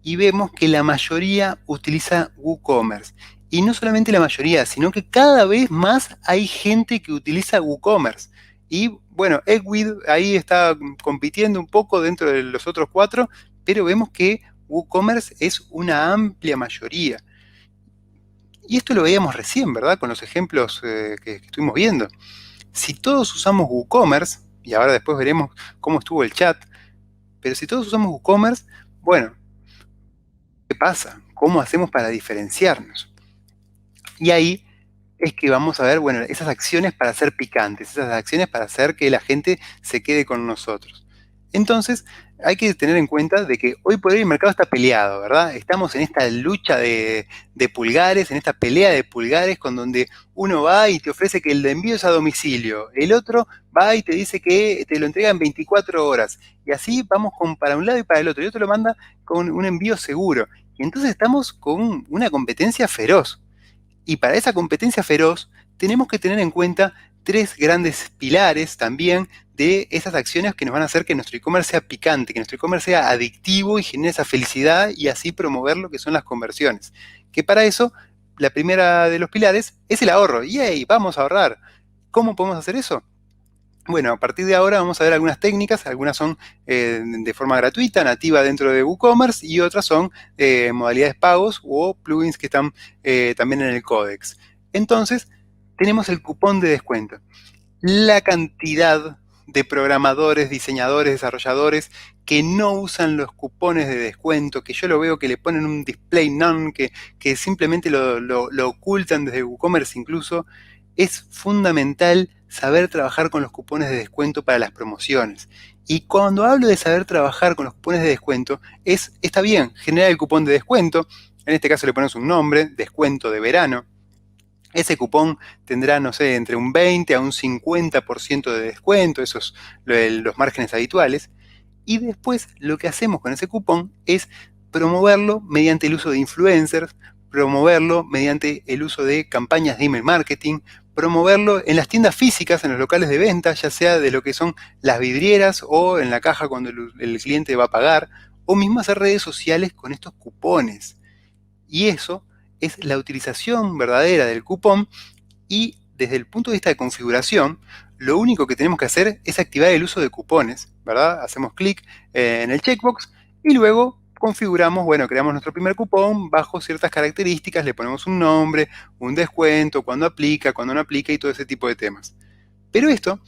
y vemos que la mayoría utiliza WooCommerce. Y no solamente la mayoría, sino que cada vez más hay gente que utiliza WooCommerce. Y bueno, Egwid ahí está compitiendo un poco dentro de los otros cuatro, pero vemos que WooCommerce es una amplia mayoría. Y esto lo veíamos recién, ¿verdad? Con los ejemplos que estuvimos viendo. Si todos usamos WooCommerce, y ahora después veremos cómo estuvo el chat, pero si todos usamos WooCommerce, bueno, ¿qué pasa? ¿Cómo hacemos para diferenciarnos? Y ahí es que vamos a ver, bueno, esas acciones para ser picantes, esas acciones para hacer que la gente se quede con nosotros. Entonces, hay que tener en cuenta de que hoy por hoy el mercado está peleado, ¿verdad? Estamos en esta lucha de pulgares, en esta pelea de pulgares con donde uno va y te ofrece que el envío es a domicilio, el otro va y te dice que te lo entrega en 24 horas, y así vamos para un lado y para el otro, y otro lo manda con un envío seguro. Y entonces estamos con una competencia feroz. Y para esa competencia feroz tenemos que tener en cuenta tres grandes pilares también de esas acciones que nos van a hacer que nuestro e-commerce sea picante, que nuestro e-commerce sea adictivo y genere esa felicidad y así promover lo que son las conversiones. Que para eso, la primera de los pilares es el ahorro. ¡Yay! Vamos a ahorrar. ¿Cómo podemos hacer eso? Bueno, a partir de ahora vamos a ver algunas técnicas, algunas son de forma gratuita, nativa dentro de WooCommerce, y otras son modalidades pagos o plugins que están también en el códex. Entonces, tenemos el cupón de descuento. La cantidad de programadores, diseñadores, desarrolladores que no usan los cupones de descuento, que yo lo veo que le ponen un display none, que simplemente lo ocultan desde WooCommerce incluso, es fundamental saber trabajar con los cupones de descuento para las promociones. Y cuando hablo de saber trabajar con los cupones de descuento, está bien, generar el cupón de descuento, en este caso le pones un nombre, descuento de verano. Ese cupón tendrá, no sé, entre un 20 a un 50% de descuento, esos los márgenes habituales. Y después lo que hacemos con ese cupón es promoverlo mediante el uso de influencers, promoverlo mediante el uso de campañas de email marketing, promoverlo en las tiendas físicas, en los locales de venta, ya sea de lo que son las vidrieras o en la caja cuando el cliente va a pagar, o mismo hacer redes sociales con estos cupones. Y eso es la utilización verdadera del cupón, y desde el punto de vista de configuración, lo único que tenemos que hacer es activar el uso de cupones, ¿verdad? Hacemos clic en el checkbox y luego configuramos, bueno, creamos nuestro primer cupón bajo ciertas características, le ponemos un nombre, un descuento, cuándo aplica, cuándo no aplica y todo ese tipo de temas. Pero esto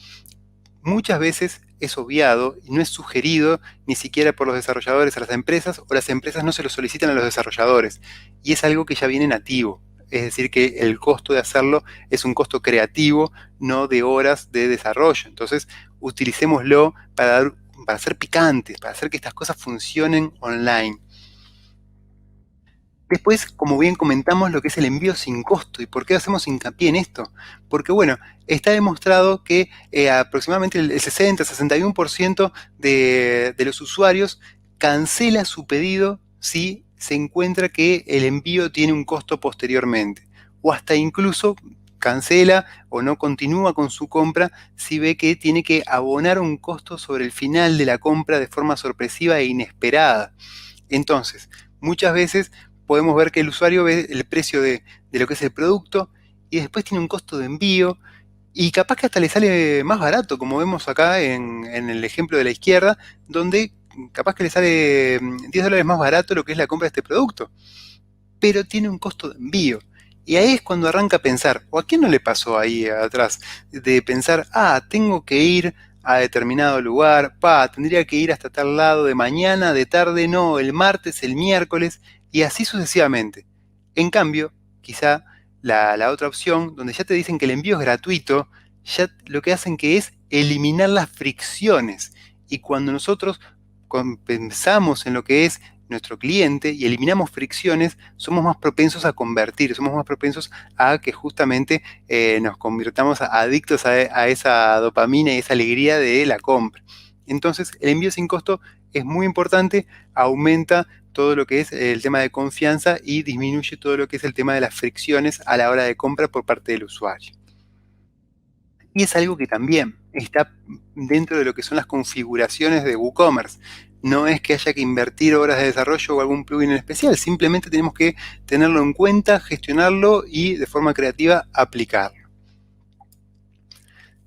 muchas veces es obviado y no es sugerido ni siquiera por los desarrolladores a las empresas, o las empresas no se lo solicitan a los desarrolladores, y es algo que ya viene nativo. Es decir, que el costo de hacerlo es un costo creativo, no de horas de desarrollo. Entonces, utilicémoslo para ser picantes, para hacer que estas cosas funcionen online. Después, como bien comentamos, lo que es el envío sin costo. ¿Y por qué hacemos hincapié en esto? Porque, bueno, está demostrado que aproximadamente el 60-61% de los usuarios cancela su pedido si se encuentra que el envío tiene un costo posteriormente. O hasta incluso cancela o no continúa con su compra si ve que tiene que abonar un costo sobre el final de la compra de forma sorpresiva e inesperada. Entonces, muchas veces podemos ver que el usuario ve el precio de lo que es el producto y después tiene un costo de envío y capaz que hasta le sale más barato, como vemos acá en el ejemplo de la izquierda, donde capaz que le sale $10 más barato lo que es la compra de este producto, pero tiene un costo de envío. Y ahí es cuando arranca a pensar, o a quién no le pasó ahí atrás, de pensar, tengo que ir a determinado lugar, tendría que ir hasta tal lado de mañana, de tarde, no, el martes, el miércoles, y así sucesivamente. En cambio, quizá la otra opción, donde ya te dicen que el envío es gratuito, ya lo que hacen que es eliminar las fricciones. Y cuando nosotros pensamos en lo que es nuestro cliente y eliminamos fricciones, somos más propensos a convertir, somos más propensos a que justamente nos convirtamos adictos a esa dopamina y esa alegría de la compra. Entonces, el envío sin costo es muy importante, aumenta todo lo que es el tema de confianza y disminuye todo lo que es el tema de las fricciones a la hora de compra por parte del usuario. Y es algo que también está dentro de lo que son las configuraciones de WooCommerce. No es que haya que invertir horas de desarrollo o algún plugin en especial, simplemente tenemos que tenerlo en cuenta, gestionarlo y de forma creativa aplicarlo.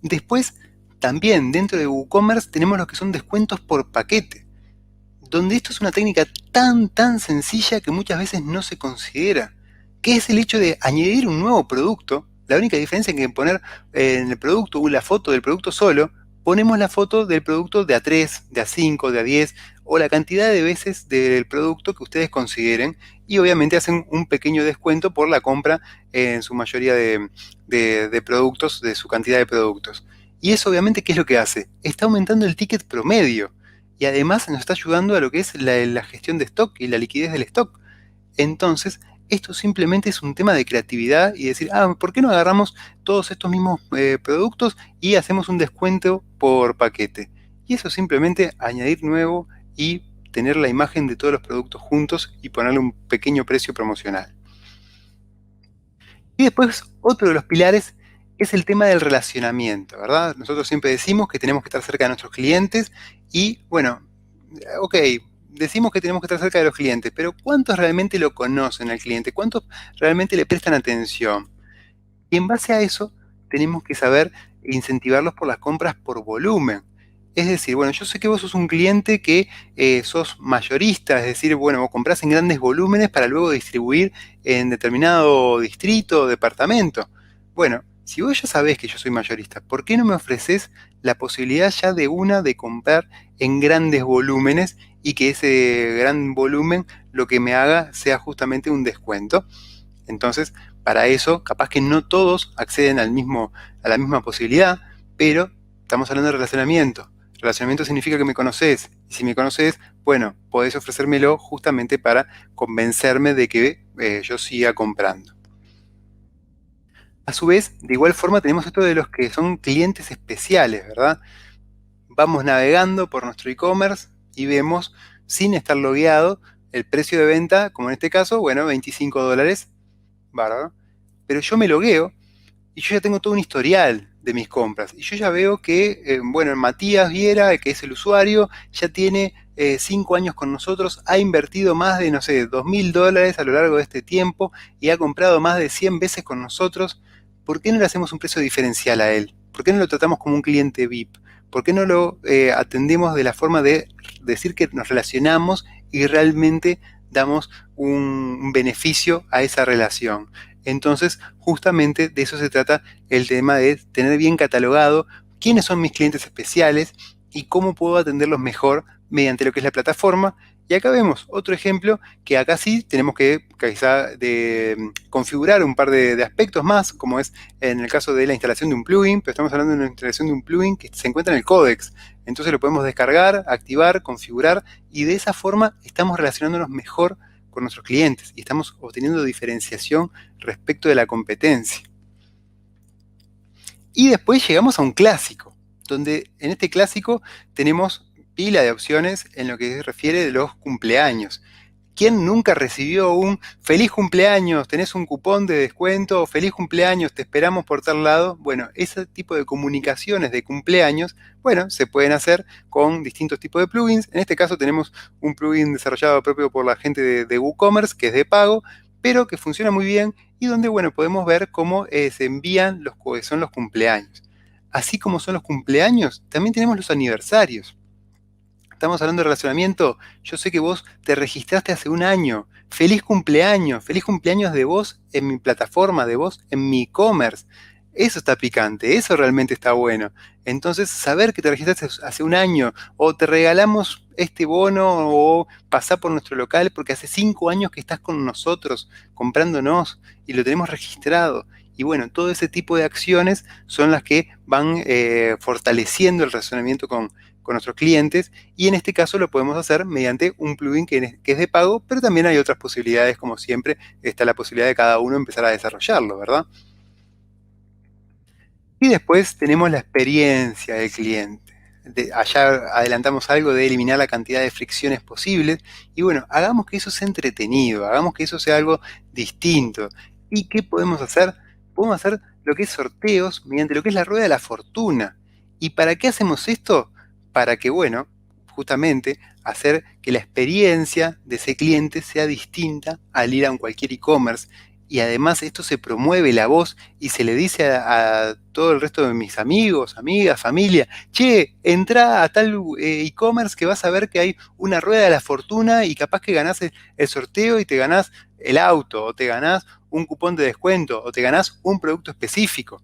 Después, también dentro de WooCommerce tenemos lo que son descuentos por paquete, donde esto es una técnica tan sencilla que muchas veces no se considera, que es el hecho de añadir un nuevo producto. La única diferencia es que poner en el producto la foto del producto solo, ponemos la foto del producto de A3, de A5, de A10, o la cantidad de veces del producto que ustedes consideren, y obviamente hacen un pequeño descuento por la compra en su mayoría de productos, de su cantidad de productos. Y eso obviamente, ¿qué es lo que hace? Está aumentando el ticket promedio. y además nos está ayudando a lo que es la gestión de stock y la liquidez del stock. Entonces, esto simplemente es un tema de creatividad y decir, ¿por qué no agarramos todos estos mismos productos y hacemos un descuento por paquete? Y eso simplemente añadir nuevo y tener la imagen de todos los productos juntos y ponerle un pequeño precio promocional. Y después, otro de los pilares es el tema del relacionamiento, ¿verdad? Nosotros siempre decimos que tenemos que estar cerca de nuestros clientes y, bueno, ok, decimos que tenemos que estar cerca de los clientes, pero ¿cuántos realmente lo conocen al cliente? ¿Cuántos realmente le prestan atención? Y en base a eso, tenemos que saber incentivarlos por las compras por volumen. Es decir, bueno, yo sé que vos sos un cliente que sos mayorista, es decir, bueno, vos comprás en grandes volúmenes para luego distribuir en determinado distrito o departamento. Bueno, si vos ya sabés que yo soy mayorista, ¿por qué no me ofreces la posibilidad ya de una de comprar en grandes volúmenes y que ese gran volumen lo que me haga sea justamente un descuento? Entonces, para eso, capaz que no todos acceden a la misma posibilidad, pero estamos hablando de relacionamiento. Relacionamiento significa que me conoces. Y si me conoces, bueno, podés ofrecérmelo justamente para convencerme de que yo siga comprando. A su vez, de igual forma, tenemos esto de los que son clientes especiales, ¿verdad? Vamos navegando por nuestro e-commerce y vemos, sin estar logueado, el precio de venta, como en este caso, bueno, $25, bárbaro. Pero yo me logueo y yo ya tengo todo un historial de mis compras. Y yo ya veo que, bueno, Matías Viera, que es el usuario, ya tiene 5 años con nosotros, ha invertido más de, no sé, $2.000 a lo largo de este tiempo y ha comprado más de 100 veces con nosotros. ¿Por qué no le hacemos un precio diferencial a él? ¿Por qué no lo tratamos como un cliente VIP? ¿Por qué no lo atendemos de la forma de decir que nos relacionamos y realmente damos un beneficio a esa relación? Entonces, justamente de eso se trata el tema de tener bien catalogado quiénes son mis clientes especiales y cómo puedo atenderlos mejor mediante lo que es la plataforma. Y acá vemos otro ejemplo que acá sí tenemos que quizá configurar un par de aspectos más, como es en el caso de la instalación de un plugin, pero estamos hablando de una instalación de un plugin que se encuentra en el códex. Entonces lo podemos descargar, activar, configurar y de esa forma estamos relacionándonos mejor con nuestros clientes y estamos obteniendo diferenciación respecto de la competencia. Y después llegamos a un clásico, donde en este clásico tenemos pila de opciones en lo que se refiere de los cumpleaños. ¿Quién nunca recibió un feliz cumpleaños, tenés un cupón de descuento, feliz cumpleaños, te esperamos por tal lado? Bueno, ese tipo de comunicaciones de cumpleaños, bueno, se pueden hacer con distintos tipos de plugins. En este caso tenemos un plugin desarrollado propio por la gente de WooCommerce, que es de pago, pero que funciona muy bien y donde, bueno, podemos ver cómo se envían son los cumpleaños. Así como son los cumpleaños, también tenemos los aniversarios. Estamos hablando de relacionamiento. Yo sé que vos te registraste hace un año. Feliz cumpleaños de vos en mi plataforma, de vos en mi e-commerce. Eso está picante, eso realmente está bueno. Entonces, saber que te registraste hace un año o te regalamos este bono o pasá por nuestro local porque hace 5 años que estás con nosotros comprándonos y lo tenemos registrado. Y bueno, todo ese tipo de acciones son las que van fortaleciendo el relacionamiento con nuestros clientes y en este caso lo podemos hacer mediante un plugin que es de pago, pero también hay otras posibilidades, como siempre, está la posibilidad de cada uno empezar a desarrollarlo, ¿verdad? Y después tenemos la experiencia del cliente. Allá adelantamos algo de eliminar la cantidad de fricciones posibles y bueno, hagamos que eso sea entretenido, hagamos que eso sea algo distinto. ¿Y qué podemos hacer? Podemos hacer lo que es sorteos mediante lo que es la rueda de la fortuna. ¿Y para qué hacemos esto? Para que, bueno, justamente hacer que la experiencia de ese cliente sea distinta al ir a un cualquier e-commerce y además esto se promueve la voz y se le dice a todo el resto de mis amigos, amigas, familia, che, entra a tal e-commerce que vas a ver que hay una rueda de la fortuna y capaz que ganás el sorteo y te ganás el auto, o te ganás un cupón de descuento, o te ganás un producto específico.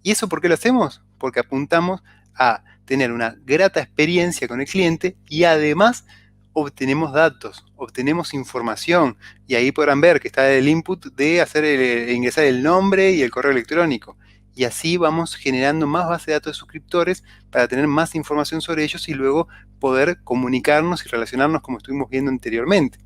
¿Y eso por qué lo hacemos? Porque apuntamos a tener una grata experiencia con el cliente y además obtenemos datos, obtenemos información y ahí podrán ver que está el input de ingresar el nombre y el correo electrónico. y así vamos generando más base de datos de suscriptores para tener más información sobre ellos y luego poder comunicarnos y relacionarnos como estuvimos viendo anteriormente.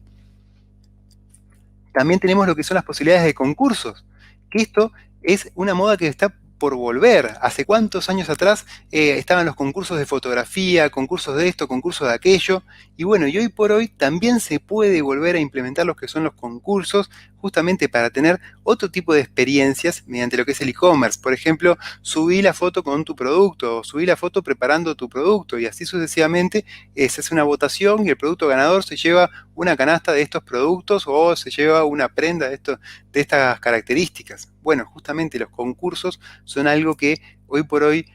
También tenemos lo que son las posibilidades de concursos, que esto es una moda que está por volver. ¿Hace cuántos años atrás estaban los concursos de fotografía, concursos de esto, concursos de aquello? Y bueno, y hoy por hoy también se puede volver a implementar lo que son los concursos, justamente para tener otro tipo de experiencias mediante lo que es el e-commerce. Por ejemplo, subí la foto con tu producto, o subí la foto preparando tu producto, y así sucesivamente se hace una votación y el producto ganador se lleva una canasta de estos productos o se lleva una prenda de estas características. Bueno, justamente los concursos son algo que hoy por hoy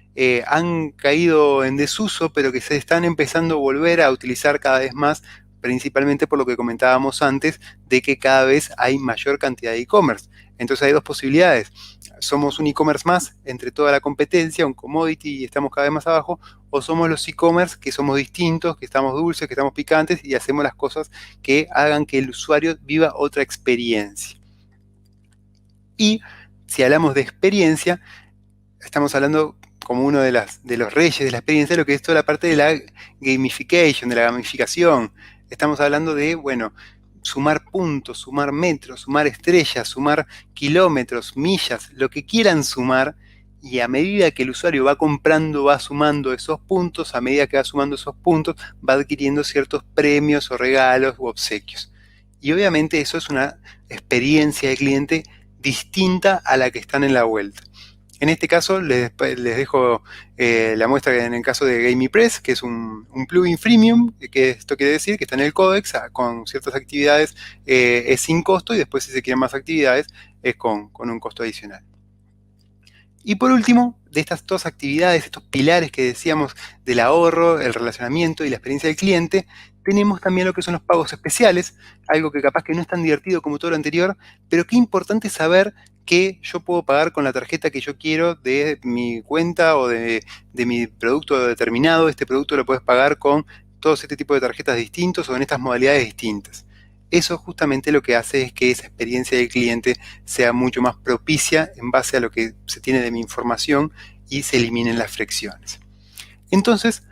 han caído en desuso, pero que se están empezando a volver a utilizar cada vez más, principalmente por lo que comentábamos antes, de que cada vez hay mayor cantidad de e-commerce. Entonces hay dos posibilidades. Somos un e-commerce más entre toda la competencia, un commodity y estamos cada vez más abajo, o somos los e-commerce que somos distintos, que estamos dulces, que estamos picantes y hacemos las cosas que hagan que el usuario viva otra experiencia. Y si hablamos de experiencia, estamos hablando como uno de los reyes de la experiencia, lo que es toda la parte de la gamification, de la gamificación. Estamos hablando de, bueno, sumar puntos, sumar metros, sumar estrellas, sumar kilómetros, millas, lo que quieran sumar, y a medida que el usuario va comprando, va sumando esos puntos, a medida que va sumando esos puntos, va adquiriendo ciertos premios o regalos u obsequios. Y obviamente eso es una experiencia de cliente distinta a la que están en la vuelta. En este caso les dejo la muestra en el caso de GamiPress, que es un plugin freemium, que esto quiere decir que está en el Codex, con ciertas actividades es sin costo, y después si se quieren más actividades es con un costo adicional. Y por último, de estas dos actividades, estos pilares que decíamos del ahorro, el relacionamiento y la experiencia del cliente, tenemos también lo que son los pagos especiales, algo que capaz que no es tan divertido como todo lo anterior, pero qué importante saber que yo puedo pagar con la tarjeta que yo quiero de mi cuenta o de mi producto determinado. Este producto lo puedes pagar con todos este tipo de tarjetas distintos o en estas modalidades distintas. Eso justamente lo que hace es que esa experiencia del cliente sea mucho más propicia en base a lo que se tiene de mi información y se eliminen las fricciones. Entonces,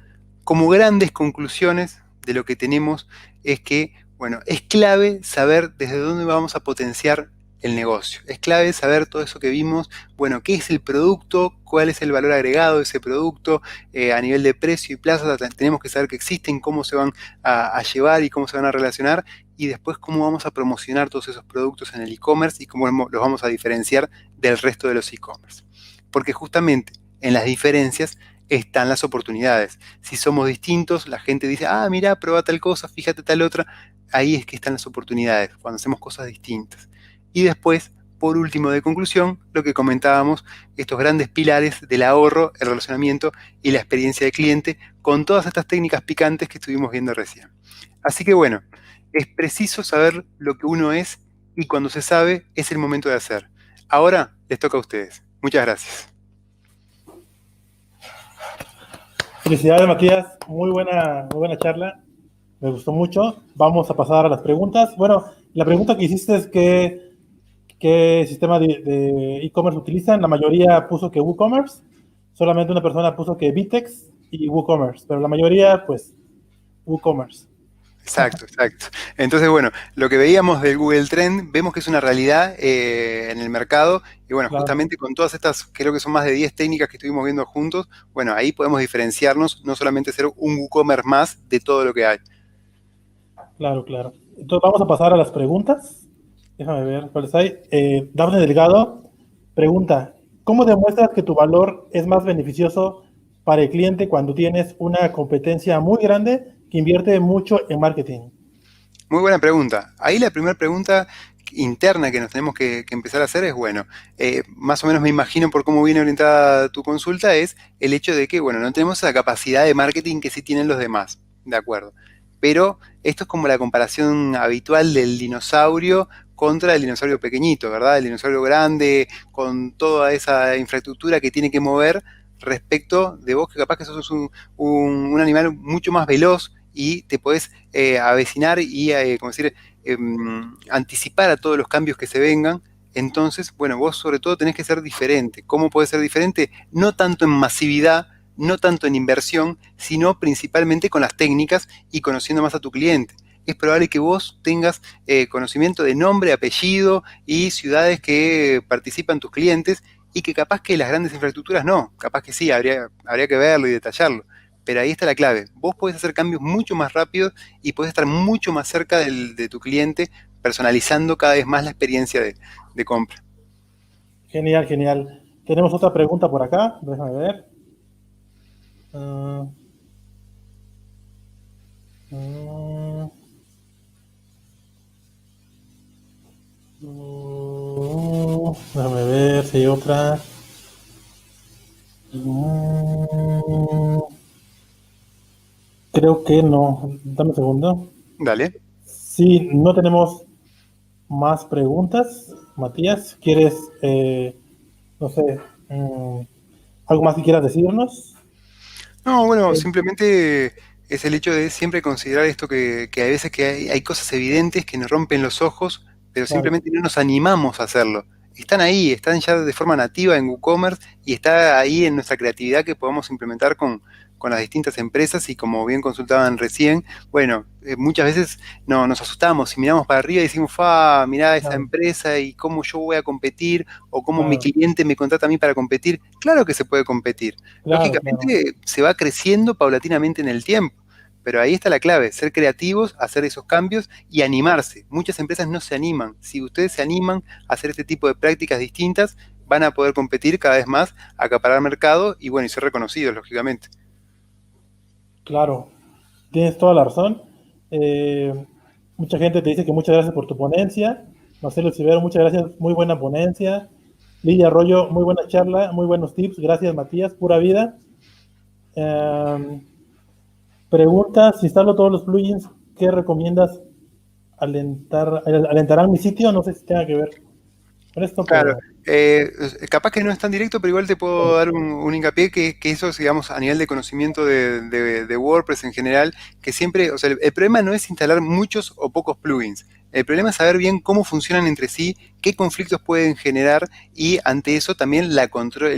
como grandes conclusiones de lo que tenemos es que, bueno, es clave saber desde dónde vamos a potenciar el negocio. Es clave saber todo eso que vimos, bueno, qué es el producto, cuál es el valor agregado de ese producto, a nivel de precio y plaza, tenemos que saber que existen, cómo se van a llevar y cómo se van a relacionar, y después cómo vamos a promocionar todos esos productos en el e-commerce y cómo los vamos a diferenciar del resto de los e-commerce. Porque justamente en las diferencias están las oportunidades. Si somos distintos, la gente dice, ah, mira, prueba tal cosa, fíjate tal otra. Ahí es que están las oportunidades, cuando hacemos cosas distintas. Y después, por último, de conclusión, lo que comentábamos, estos grandes pilares del ahorro, el relacionamiento y la experiencia de cliente, con todas estas técnicas picantes que estuvimos viendo recién. Así que bueno, es preciso saber lo que uno es, y cuando se sabe, es el momento de hacer. Ahora les toca a ustedes. Muchas gracias. Felicidades, Matías. Muy buena charla. Me gustó mucho. Vamos a pasar a las preguntas. Bueno, la pregunta que hiciste es qué sistema de e-commerce utilizan. La mayoría puso que WooCommerce. Solamente una persona puso que Vitex y WooCommerce. Pero la mayoría, pues, WooCommerce. Exacto, exacto. Entonces, bueno, lo que veíamos del Google Trend, vemos que es una realidad en el mercado, y bueno, Claro. justamente con todas estas, creo que son más de 10 técnicas que estuvimos viendo juntos, bueno, ahí podemos diferenciarnos, no solamente ser un WooCommerce más de todo lo que hay. Claro, claro. Entonces vamos a pasar a las preguntas. Déjame ver cuáles hay. Dafne Delgado pregunta, ¿cómo demuestras que tu valor es más beneficioso para el cliente cuando tienes una competencia muy grande que invierte mucho en marketing? Muy buena pregunta. Ahí la primera pregunta interna que nos tenemos que empezar a hacer es, bueno, más o menos me imagino por cómo viene orientada tu consulta, es el hecho de que, bueno, no tenemos la capacidad de marketing que sí tienen los demás, de acuerdo. Pero esto es como la comparación habitual del dinosaurio contra el dinosaurio pequeñito, ¿verdad? El dinosaurio grande, con toda esa infraestructura que tiene que mover, respecto de vos, que capaz que sos un animal mucho más veloz y te podés avecinar y como decir, anticipar a todos los cambios que se vengan Entonces, bueno, vos sobre todo tenés que ser diferente. ¿Cómo podés ser diferente? No tanto en masividad, no tanto en inversión, sino principalmente con las técnicas y conociendo más a tu cliente. Es probable que vos tengas conocimiento de nombre, apellido y ciudades que participan tus clientes y que capaz que las grandes infraestructuras no, capaz que sí, habría que verlo y detallarlo. Pero ahí está la clave. Vos podés hacer cambios mucho más rápidos y podés estar mucho más cerca de tu cliente, personalizando cada vez más la experiencia de compra. Genial, genial. Tenemos otra pregunta por acá, déjame ver. Ah, mm, déjame ver si hay otra. Mm, creo que no. Dame un segundo. Dale. Sí, no tenemos más preguntas. Matías, ¿quieres, no sé, algo más que quieras decirnos? No, bueno, Eh, simplemente es el hecho de siempre considerar esto que hay veces que hay cosas evidentes que nos rompen los ojos, pero claro, simplemente no nos animamos a hacerlo. Están ahí, están ya de forma nativa en WooCommerce y está ahí en nuestra creatividad que podemos implementar con las distintas empresas y como bien consultaban recién, bueno, muchas veces no, nos asustamos y miramos para arriba y decimos, mirá esa claro, empresa y cómo yo voy a competir o cómo mi claro, cliente me contrata a mí para competir. Claro que se puede competir. claro, claro. Lógicamente se va creciendo paulatinamente en el tiempo, pero ahí está la clave, ser creativos, hacer esos cambios y animarse. Muchas empresas no se animan. Si ustedes se animan a hacer este tipo de prácticas distintas, van a poder competir cada vez más, acaparar mercado y bueno, y ser reconocidos, lógicamente. Claro, tienes toda la razón. Eh, mucha gente te dice que muchas gracias por tu ponencia. Marcelo Civero, muchas gracias, muy buena ponencia. Lidia Arroyo, muy buena charla, muy buenos tips. Gracias, Matías, pura vida. Eh, pregunta, si instalo todos los plugins, ¿qué recomiendas? ¿Alentarán mi sitio? No sé si tenga que ver con esto, Claro, pero capaz que no es tan directo, pero igual te puedo dar un hincapié que eso es, digamos, a nivel de conocimiento de WordPress en general, que siempre, o sea, el problema no es instalar muchos o pocos plugins. El problema es saber bien cómo funcionan entre sí, qué conflictos pueden generar y ante eso también el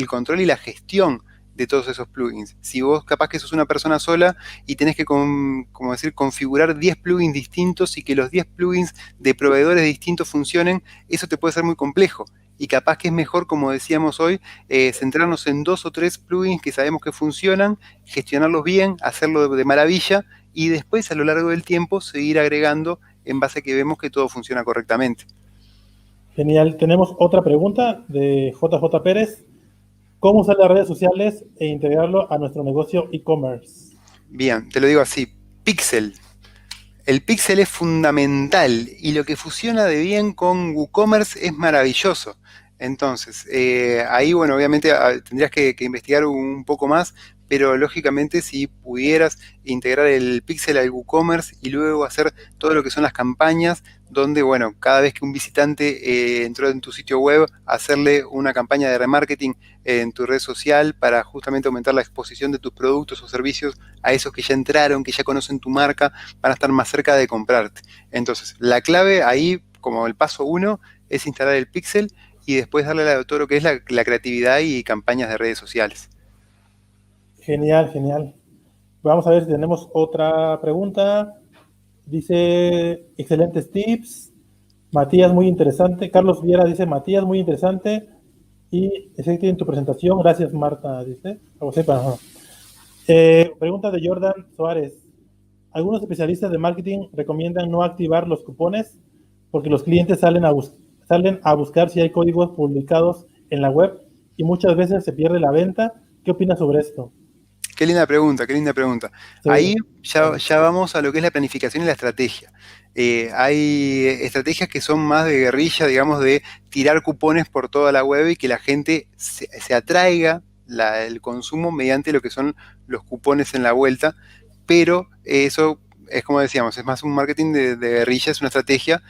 control y la gestión de todos esos plugins. Si vos capaz que sos una persona sola y tenés que, como decir, configurar 10 plugins distintos y que los 10 plugins de proveedores distintos funcionen, eso te puede ser muy complejo y capaz que es mejor, como decíamos hoy, centrarnos en 2 o 3 plugins que sabemos que funcionan, gestionarlos bien, hacerlo de maravilla y después a lo largo del tiempo seguir agregando en base a que vemos que todo funciona correctamente. genial. Tenemos otra pregunta de JJ Pérez. ¿Cómo usar las redes sociales e integrarlo a nuestro negocio e-commerce? Bien, te lo digo así, Pixel. El Pixel es fundamental y lo que fusiona de bien con WooCommerce es maravilloso. Entonces, ahí, bueno, obviamente tendrías que investigar un poco más, pero lógicamente si pudieras integrar el Pixel al WooCommerce y luego hacer todo lo que son las campañas, donde, bueno, cada vez que un visitante entró en tu sitio web, hacerle una campaña de remarketing en tu red social para justamente aumentar la exposición de tus productos o servicios a esos que ya entraron, que ya conocen tu marca, van a estar más cerca de comprarte. Entonces, la clave ahí, como el paso uno, es instalar el Pixel y después darle a todo lo que es la creatividad y campañas de redes sociales. Genial, genial. Vamos a ver si tenemos otra pregunta. Dice, excelentes tips. Matías, muy interesante. Carlos Viera dice, Matías, muy interesante. Y excelente en tu presentación. Gracias, Marta, dice. O sepa, ajá. Pregunta de Jordan Suárez. Algunos especialistas de marketing recomiendan no activar los cupones porque los clientes salen a buscar si hay códigos publicados en la web y muchas veces se pierde la venta. ¿Qué opinas sobre esto? Qué linda pregunta, qué linda pregunta. Sí, Ahí ya vamos a lo que es la planificación y la estrategia. Hay estrategias que son más de guerrilla, digamos, de tirar cupones por toda la web y que la gente se atraiga el consumo mediante lo que son los cupones en la vuelta, pero eso es como decíamos, es más un marketing de guerrilla, es una estrategia,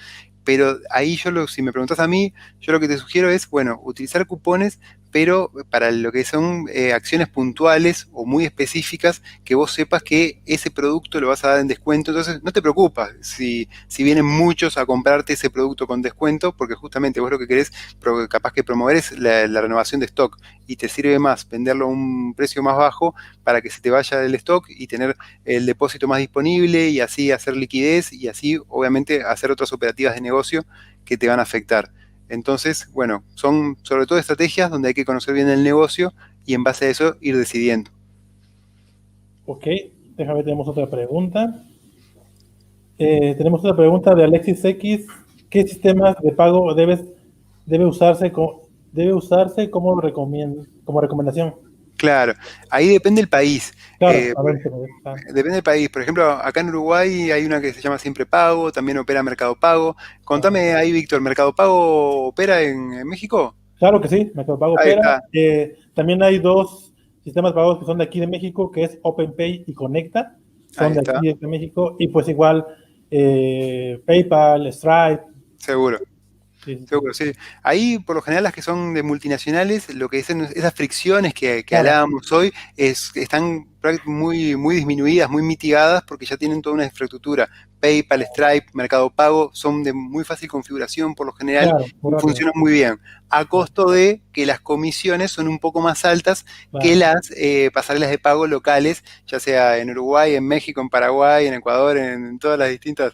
pero ahí si me preguntas a mí, yo lo que te sugiero es, bueno, utilizar cupones, pero para lo que son acciones puntuales o muy específicas, que vos sepas que ese producto lo vas a dar en descuento. Entonces, no te preocupas si vienen muchos a comprarte ese producto con descuento, porque justamente vos lo que querés, capaz que promover es la renovación de stock, y te sirve más venderlo a un precio más bajo para que se te vaya del stock y tener el depósito más disponible y así hacer liquidez y así obviamente hacer otras operativas de negocio que te van a afectar. Entonces, bueno, son sobre todo estrategias donde hay que conocer bien el negocio y en base a eso ir decidiendo. Ok, déjame ver, tenemos otra pregunta. Tenemos otra pregunta de Alexis X. ¿Qué sistemas de pago debe usarse, debe usarse como recomendación? Claro, ahí depende el país. Claro, a ver, Depende del país. Por ejemplo, acá en Uruguay hay una que se llama Siempre Pago, también opera Mercado Pago. Contame ahí, Víctor, ¿Mercado Pago opera en México? claro que sí, Mercado Pago Ahí opera. está, También hay dos sistemas de pagos que son de aquí de México, que es OpenPay y Conecta. ahí Son de está, aquí de México. Y pues igual PayPal, Stripe. seguro. Sí, sí, sí. Seguro, sí. Ahí, por lo general, las que son de multinacionales, lo que dicen, esas fricciones que Claro, hablábamos hoy, están muy, muy disminuidas, muy mitigadas, porque ya tienen toda una infraestructura. PayPal, Stripe, Mercado Pago, son de muy fácil configuración por lo general claro, muy y rápido. funcionan muy bien, a Claro, costo de que las comisiones son un poco más altas que claro, las pasarelas de pago locales, ya sea en Uruguay, en México, en Paraguay, en Ecuador, en todas las distintas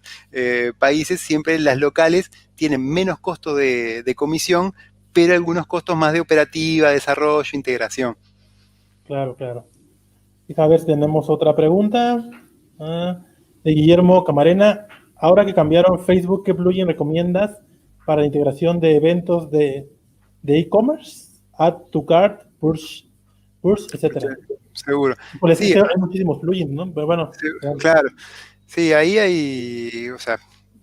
países, siempre las locales tienen menos costo de comisión, pero algunos costos más de operativa, desarrollo, integración. claro, claro. Y a ver si tenemos otra pregunta. Ah, de Guillermo Camarena. Ahora que cambiaron Facebook, ¿qué plugin recomiendas para la integración de eventos de e-commerce? Add to cart, push, etcétera. Seguro. Pues es Sí, que hay muchísimos plugins, ¿no? Pero bueno, claro. Sí, ahí hay, o sea,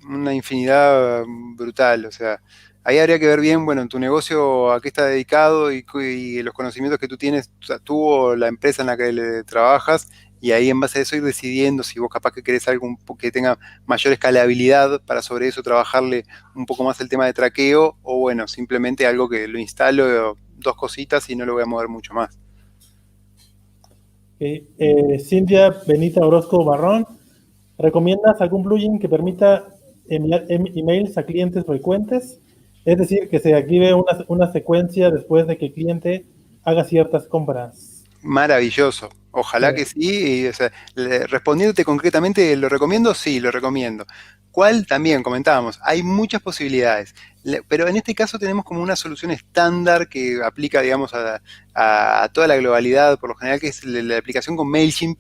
una infinidad brutal. O sea, ahí habría que ver bien, bueno, en tu negocio a qué está dedicado y los conocimientos que tú tienes, o sea, tú o la empresa en la que le trabajas, y ahí en base a eso ir decidiendo si vos capaz que querés algo que tenga mayor escalabilidad para sobre eso trabajarle un poco más el tema de traqueo, o bueno, simplemente algo que lo instalo, dos cositas y no lo voy a mover mucho más. Cintia Benita Orozco Barrón. ¿Recomiendas algún plugin que permita enviar emails a clientes frecuentes? Es decir, que se active una secuencia después de que el cliente haga ciertas compras. Maravilloso. Ojalá que sí. O sea, respondiéndote concretamente, ¿lo recomiendo? Sí, lo recomiendo. ¿Cuál? También comentábamos, hay muchas posibilidades, pero en este caso tenemos como una solución estándar que aplica, digamos, a toda la globalidad, por lo general, que es la aplicación con MailChimp,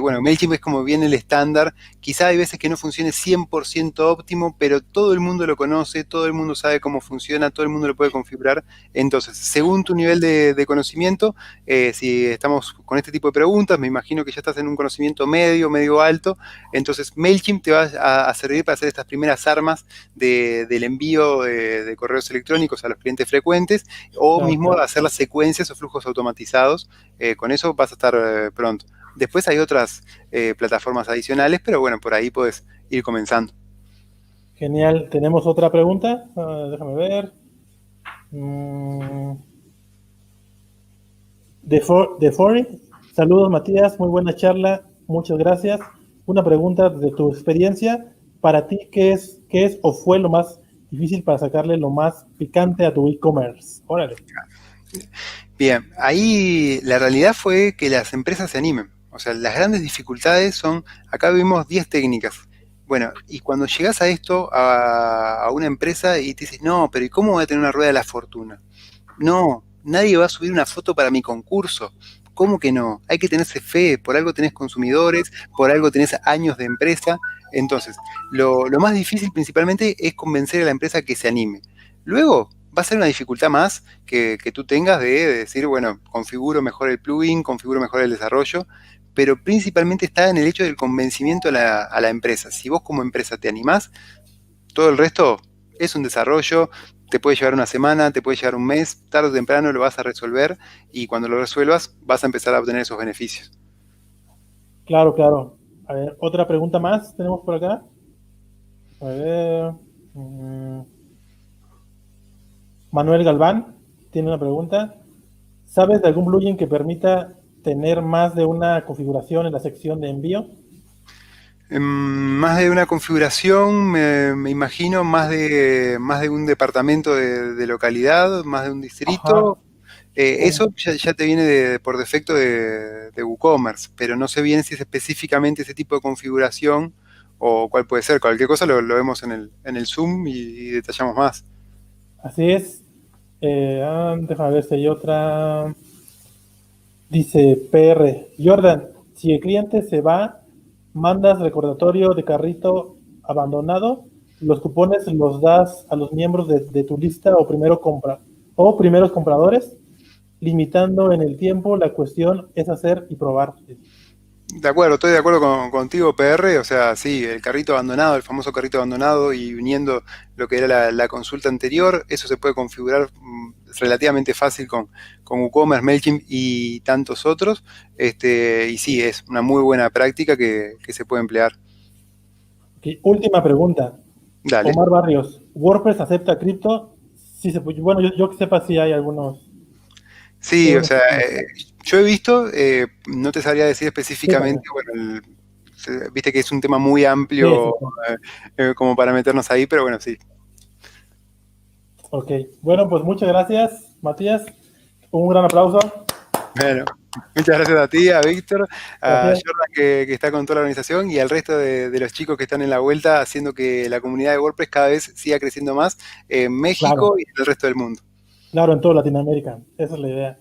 bueno, MailChimp es como bien el estándar. Quizá hay veces que no funcione 100% óptimo, pero todo el mundo lo conoce, todo el mundo sabe cómo funciona, todo el mundo lo puede configurar. Entonces, según tu nivel de conocimiento, si estamos con este tipo de preguntas, me imagino que ya estás en un conocimiento medio alto, entonces MailChimp te va a servir para hacer estas primeras armas del envío de correos electrónicos a los clientes frecuentes, o Claro, mismo claro. hacer las secuencias o flujos automatizados. Con eso vas a estar pronto. Después hay otras plataformas adicionales, pero bueno, por ahí puedes ir comenzando. Genial. ¿Tenemos otra pregunta? Déjame ver. Mm, de Fori. Saludos, Matías. Muy buena charla. Muchas gracias. Una pregunta de tu experiencia. Para ti, qué es o fue lo más difícil para sacarle lo más picante a tu e-commerce? Órale. Bien, ahí la realidad fue que las empresas se animen. O sea, las grandes dificultades son, acá vimos 10 técnicas. Bueno, y cuando llegas a esto, a una empresa y te dices, no, pero ¿y cómo voy a tener una rueda de la fortuna? No, nadie va a subir una foto para mi concurso. ¿Cómo que no? Hay que tenerse fe, por algo tenés consumidores, por algo tenés años de empresa. Entonces, lo más difícil principalmente es convencer a la empresa que se anime. Luego, va a ser una dificultad más que tú tengas de decir, bueno, configuro mejor el plugin, configuro mejor el desarrollo, pero principalmente está en el hecho del convencimiento a la empresa. Si vos como empresa te animás, todo el resto es un desarrollo, te puede llevar una semana, te puede llevar un mes, tarde o temprano lo vas a resolver, y cuando lo resuelvas vas a empezar a obtener esos beneficios. Claro, claro. A ver, otra pregunta más tenemos por acá. A ver. mm, Manuel Galván tiene una pregunta. ¿Sabes de algún plugin que permita tener más de una configuración en la sección de envío? Más de una configuración, me imagino, más de un departamento de localidad, más de un Ajá. distrito. Eso ya te viene por defecto de WooCommerce, pero no sé bien si es específicamente ese tipo de configuración o cuál puede ser. Cualquier cosa lo vemos en el Zoom y detallamos más. Así es. Déjame ver si hay otra. Dice PR. Jordan, si el cliente se va, mandas recordatorio de carrito abandonado, los cupones los das a los miembros de tu lista o primeros compradores, limitando en el tiempo, la cuestión es hacer y probar. De acuerdo, estoy de acuerdo contigo, PR. O sea, sí, el carrito abandonado, el famoso carrito abandonado y uniendo lo que era la consulta anterior, eso se puede configurar relativamente fácil con WooCommerce, MailChimp y tantos otros. Y sí, es una muy buena práctica que se puede emplear. Okay. Última pregunta. Dale. Omar Barrios, ¿WordPress acepta cripto? Sí, bueno, yo que sepa si hay Sí, o sea, sitios. yo he visto, no te sabría decir Sí, específicamente, también. bueno, viste que es un tema muy Sí, sí, amplio sí. como para meternos ahí, pero bueno, sí. Ok. Bueno, pues muchas gracias, Matías. Un gran aplauso. Bueno, muchas gracias a ti, a Víctor, a Gracias. Jordan que está con toda la organización y al resto de los chicos que están en la vuelta haciendo que la comunidad de WordPress cada vez siga creciendo más en Claro, México y en el resto del mundo. claro, en toda Latinoamérica. Esa es la idea.